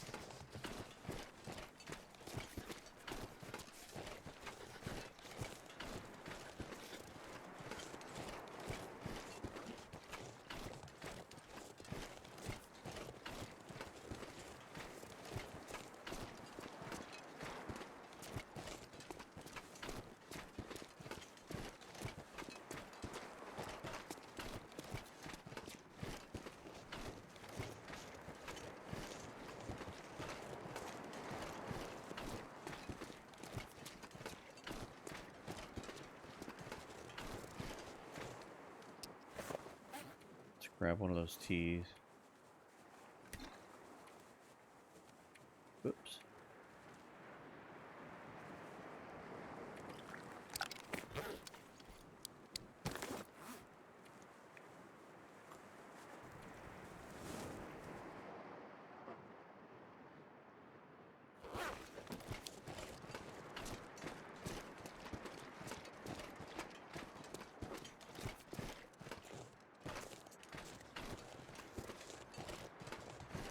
Grab one of those teas. Oops.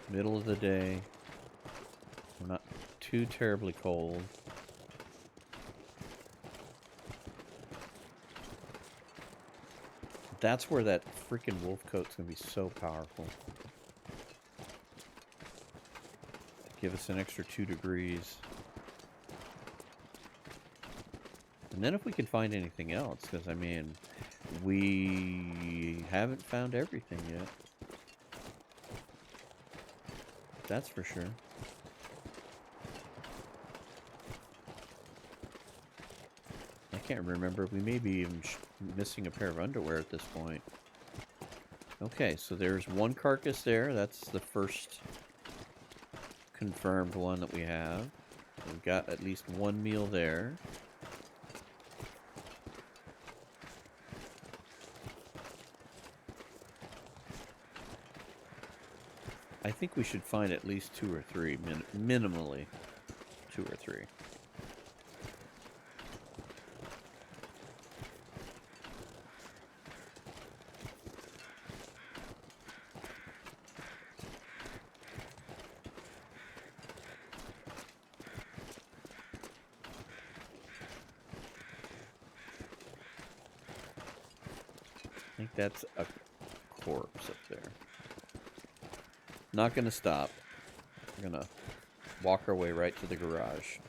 Middle of the day. We're not too terribly cold. That's where that freaking wolf coat's gonna be so powerful. Give us an extra 2 degrees. And then if we can find anything else, because I mean, we haven't found everything yet. That's for sure. I can't remember. We may be even missing a pair of underwear at this point. Okay, so there's one carcass there. That's the first confirmed one that we have. We've got at least one meal there. I think we should find at least 2 or 3, minimally 2 or 3. I think that's a corpse up there. Not gonna stop. We're gonna walk our way right to the garage.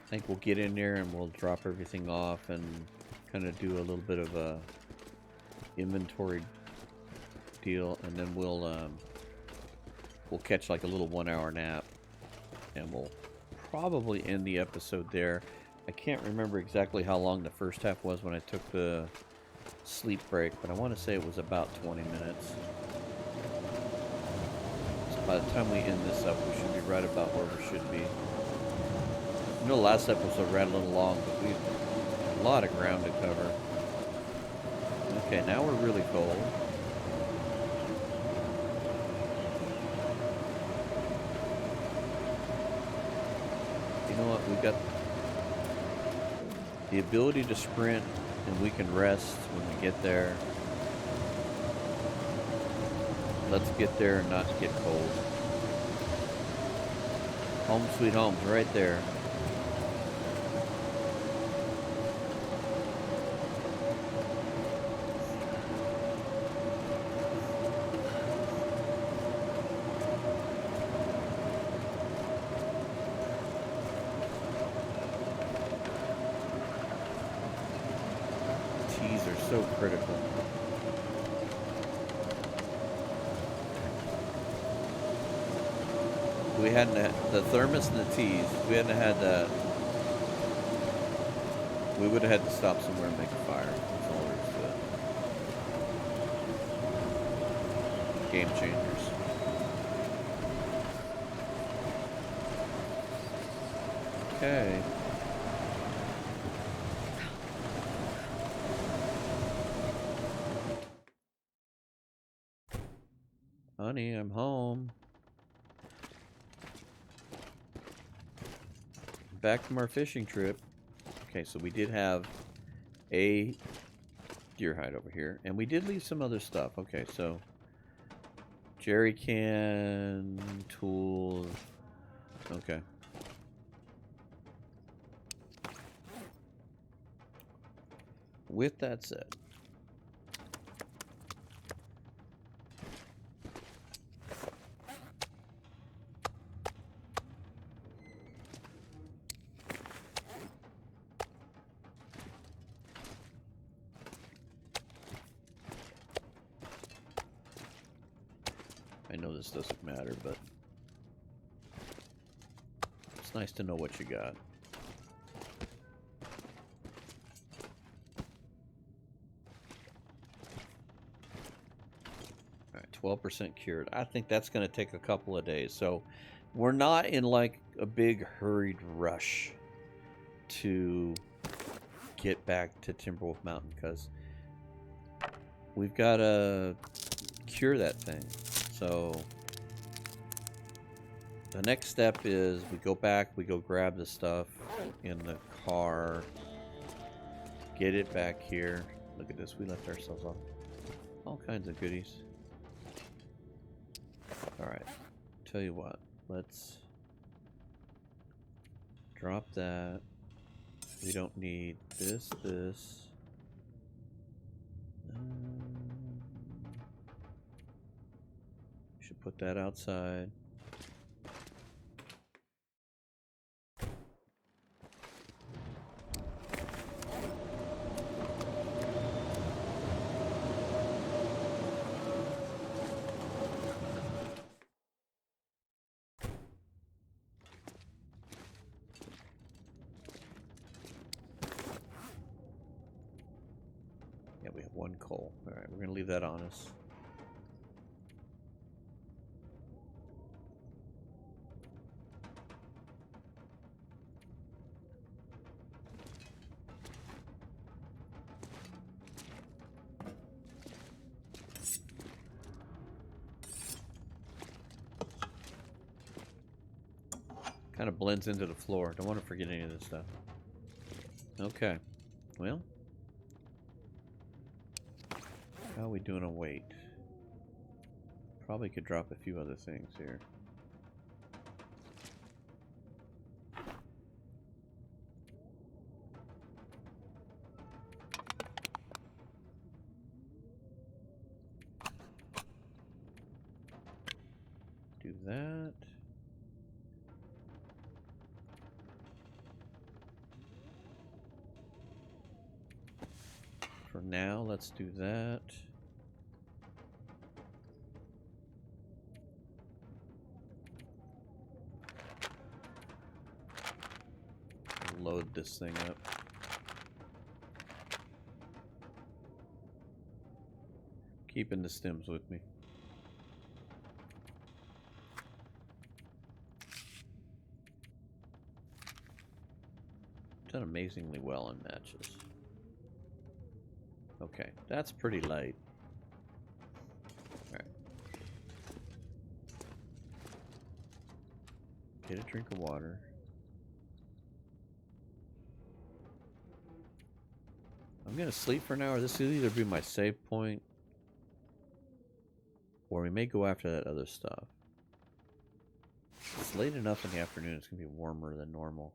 I think we'll get in there and we'll drop everything off and kind of do a little bit of a inventory deal, and then we'll catch like a little 1-hour nap, and we'll probably end the episode there. I can't remember exactly how long the first half was when I took the sleep break, but I want to say it was about 20 minutes. So by the time we end this up, we should be right about where we should be. I know the last episode ran a little long, but we've a lot of ground to cover. Okay, now we're really cold. You know what? We've got the ability to sprint, and we can rest when we get there. Let's get there and not get cold. Home sweet home's right there. So critical. We hadn't had the thermos and the teas. If we hadn't had that, we would have had to stop somewhere and make a fire. That's all there is to it. Game changers. Okay. Honey, I'm home. Back from our fishing trip. Okay, so we did have a deer hide over here, and we did leave some other stuff. Okay, so jerry can, tools. Okay. With that said, I know this doesn't matter, but it's nice to know what you got. Alright, 12% cured. I think that's going to take a couple of days. So we're not in like a big hurried rush to get back to Timberwolf Mountain because we've got to cure that thing. So the next step is we go back, we go grab the stuff in the car, get it back here. Look at this, we left ourselves off all kinds of goodies. Alright, tell you what, let's Drop that. We don't need this. Should put that outside. Yeah, we have one coal. All right, we're going to leave that on us. Kind of blends into the floor. Don't want to forget any of this stuff. Okay. Well. How are we doing on weight? Probably could drop a few other things here. Do that. For now, let's do that. Load this thing up. Keeping the stems with me. Done amazingly well in matches. Okay, that's pretty light. Alright. Get a drink of water. I'm gonna sleep for an hour. This will either be my save point, or we may go after that other stuff. It's late enough in the afternoon, it's gonna be warmer than normal.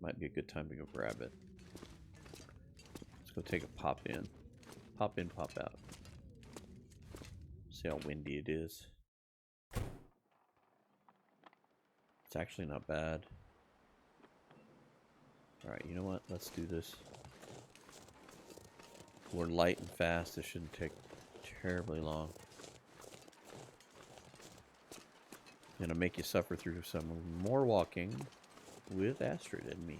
Might be a good time to go grab it. Let's go take a pop in. Pop in, pop out. See how windy it is. It's actually not bad. Alright, you know what? Let's do this. We're light and fast. This shouldn't take terribly long. I'm gonna make you suffer through some more walking with Astrid and me.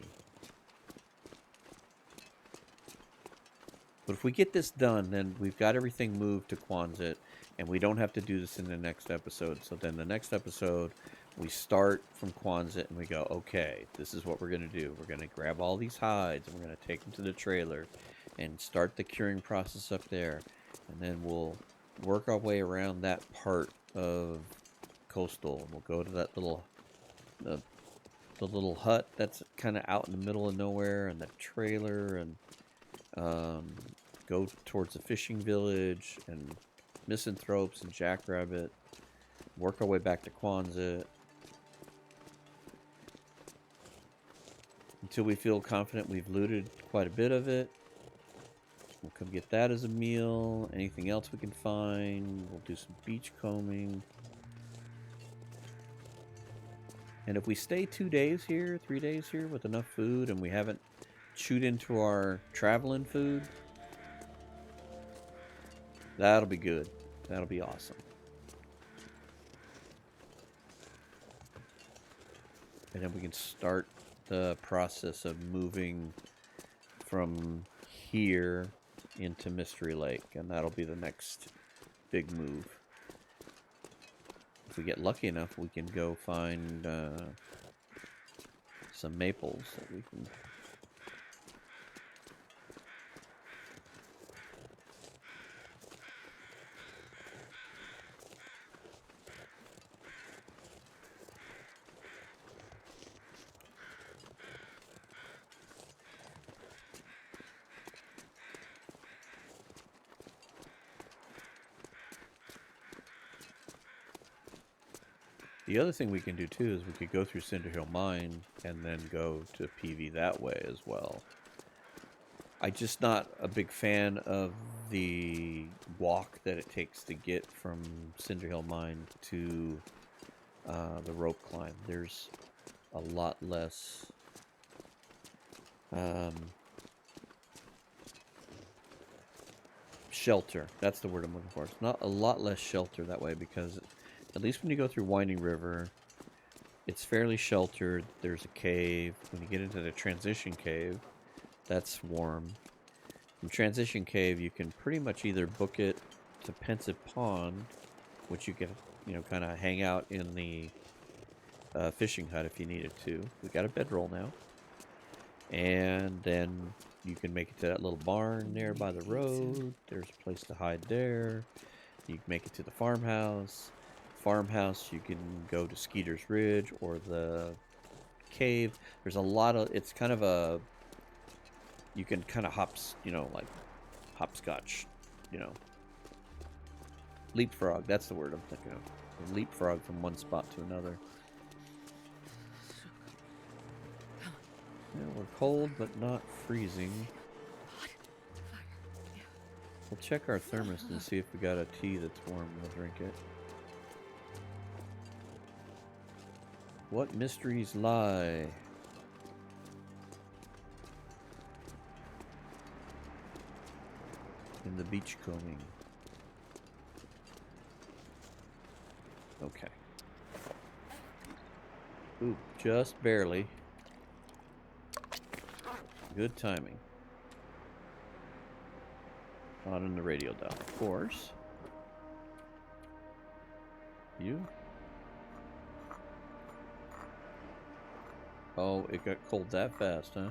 But if we get this done, then we've got everything moved to Quonset, and we don't have to do this in the next episode. So then the next episode, we start from Quonset and we go, okay, this is what we're going to do. We're going to grab all these hides and we're going to take them to the trailer and start the curing process up there. And then we'll work our way around that part of Coastal. And we'll go to that little, the little hut that's kind of out in the middle of nowhere, and the trailer, and go towards the fishing village and Misanthropes and Jackrabbit. Work our way back to Quonset until we feel confident we've looted quite a bit of it. We'll come get that as a meal. Anything else we can find. We'll do some beach combing. And if we stay 2 days here, 3 days here with enough food, and we haven't chewed into our traveling food, that'll be good. That'll be awesome. And then we can start the process of moving from here into Mystery Lake, and that'll be the next big move. If we get lucky enough, we can go find some maples that we can... The other thing we can do too is we could go through Cinder Hill Mine and then go to PV that way as well. I'm just not a big fan of the walk that it takes to get from Cinder Hill Mine to the rope climb. There's a lot less shelter. That's the word I'm looking for. It's not a lot less shelter that way because at least when you go through Winding River, it's fairly sheltered. There's a cave. When you get into the transition cave, that's warm. From Transition Cave, you can pretty much either book it to Pensive Pond, which you can, you know, kind of hang out in the fishing hut if you needed to. We got a bedroll now. And then you can make it to that little barn there by the road. There's a place to hide there. You can make it to the farmhouse. Farmhouse, you can go to Skeeter's Ridge or the cave. There's a lot of, it's kind of a, you can kind of like hopscotch, leapfrog. That's the word I'm thinking of. Leapfrog from one spot to another. Yeah, we're cold, but not freezing. We'll check our thermos and see if we got a tea that's warm. We'll drink it. What mysteries lie? In the beachcombing. Okay. Ooh, just barely. Good timing. Not in the radio dial, of course. You? Oh, it got cold that fast, huh?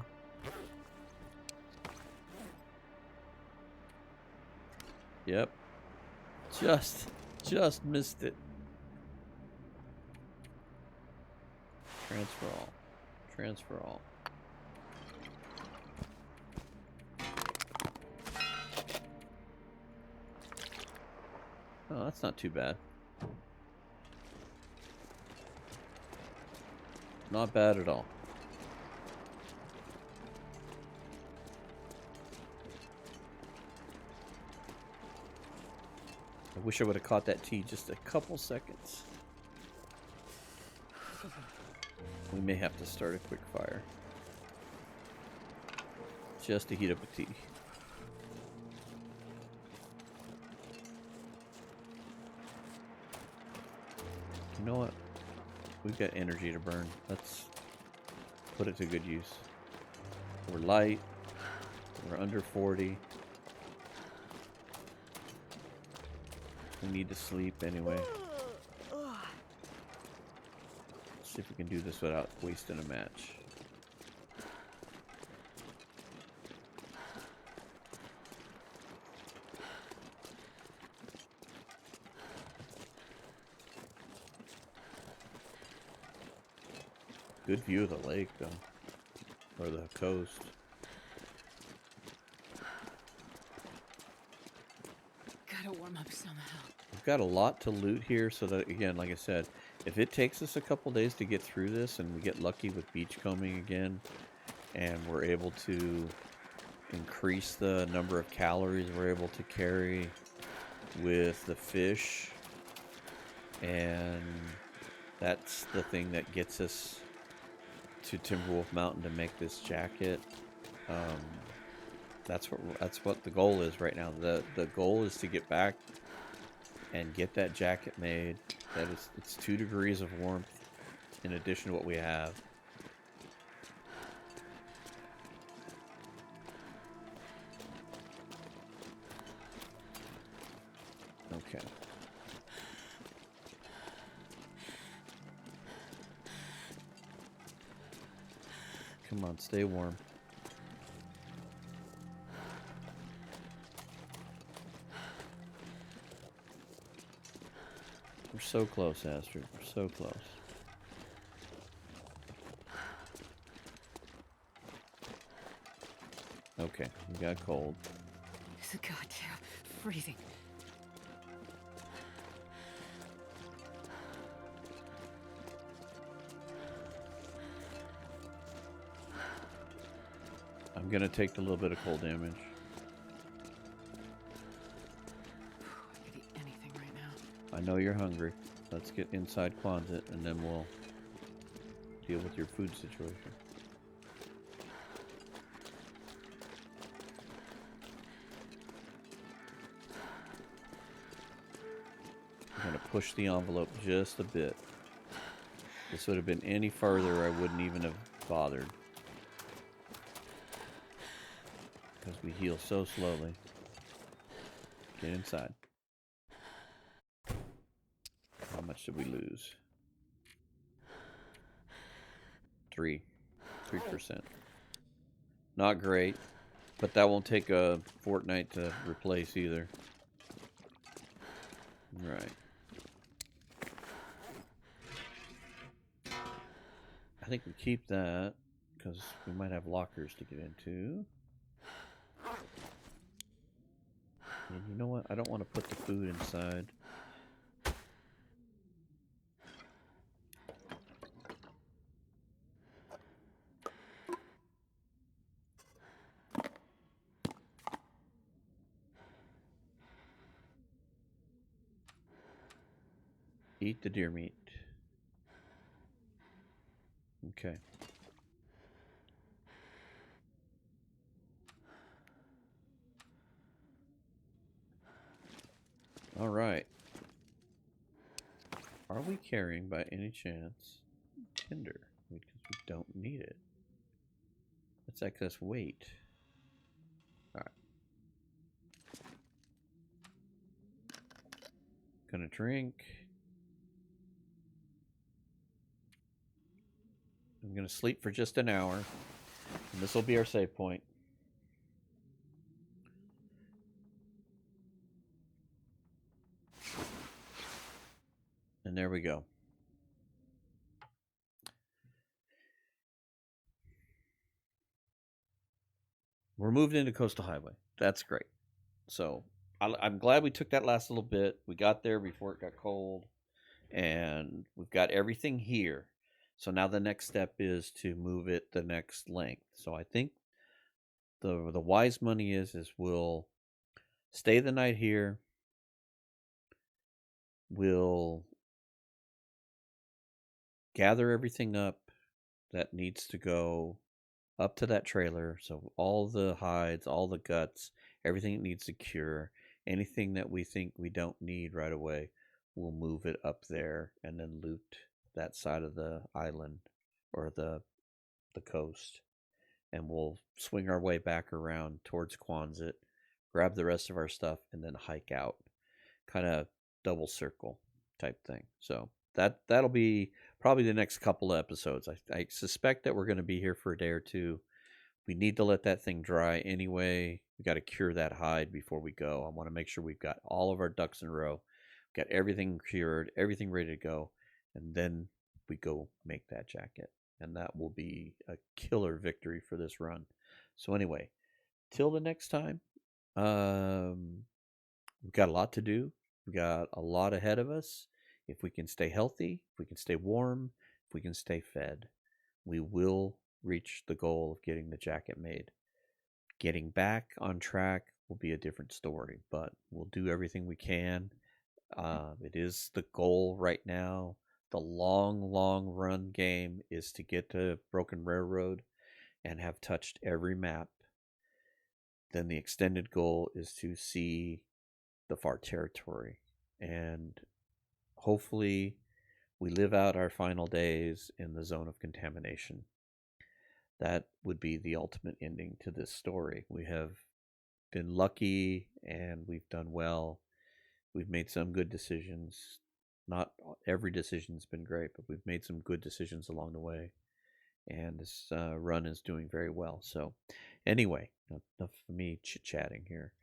Yep. Just missed it. Transfer all. Transfer all. Oh, that's not too bad. Not bad at all. I wish I would have caught that tea just a couple seconds. We may have to start a quick fire. Just to heat up a tea. You know what? We've got energy to burn. Let's put it to good use. We're light. We're under 40. We need to sleep anyway. Let's see if we can do this without wasting a match. Good view of the lake, though. Or the coast. Gotta warm up somehow. We've got a lot to loot here, so that, again, like I said, if it takes us a couple days to get through this and we get lucky with beachcombing again, and we're able to increase the number of calories we're able to carry with the fish, and that's the thing that gets us to Timberwolf Mountain to make this jacket. That's what the goal is right now. The goal is to get back and get that jacket made. It's 2 degrees of warmth in addition to what we have. Okay. Come on, stay warm. We're so close, Astrid. We're so close. Okay, we got cold. It's goddamn freezing. gonna take the little bit of cold damage. I could eat anything right now. I know you're hungry. Let's get inside Quonset and then we'll deal with your food situation. I'm gonna push the envelope just a bit. This would have been any farther, I wouldn't even have bothered. Because we heal so slowly. Get inside. How much did we lose? 3%. Not great, but that won't take a fortnight to replace either. Right. I think we keep that because we might have lockers to get into. And you know what? I don't want to put the food inside. Eat the deer meat. Okay. All right. Are we carrying by any chance tinder? Because we don't need it. That's excess weight. All right. Gonna drink. I'm gonna sleep for just an hour. And this will be our save point. And there we go. We're moved into Coastal Highway. That's great. So I'm glad we took that last little bit. We got there before it got cold. And we've got everything here. So now the next step is to move it the next length. So I think the wise money is we'll stay the night here. We'll gather everything up that needs to go up to that trailer. So all the hides, all the guts, everything that needs to cure, anything that we think we don't need right away, we'll move it up there and then loot that side of the island or the coast. And we'll swing our way back around towards Quonset, grab the rest of our stuff, and then hike out. Kind of double circle type thing. So that'll be probably the next couple of episodes. I suspect that we're going to be here for a day or two. We need to let that thing dry anyway. We got to cure that hide before we go. I want to make sure we've got all of our ducks in a row, got everything cured, everything ready to go, and then we go make that jacket. And that will be a killer victory for this run. So anyway, till the next time, we've got a lot to do. We got a lot ahead of us. If we can stay healthy, if we can stay warm, if we can stay fed, we will reach the goal of getting the jacket made. Getting back on track will be a different story, but we'll do everything we can. It is the goal right now. The long run game is to get to Broken Railroad and have touched every map. Then the extended goal is to see the far territory. And hopefully we live out our final days in the zone of contamination. That would be the ultimate ending to this story. We have been lucky and we've done well. We've made some good decisions. Not every decision's been great, but we've made some good decisions along the way. And this run is doing very well. So anyway, enough of me chit-chatting here.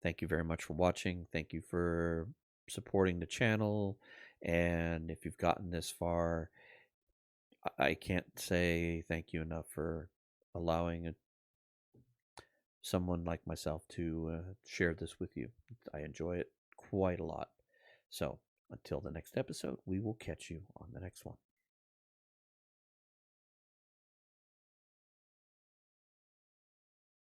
Thank you very much for watching. Thank you for supporting the channel. And if you've gotten this far, I can't say thank you enough for allowing someone like myself to share this with you. I enjoy it quite a lot. So until the next episode, we will catch you on the next one.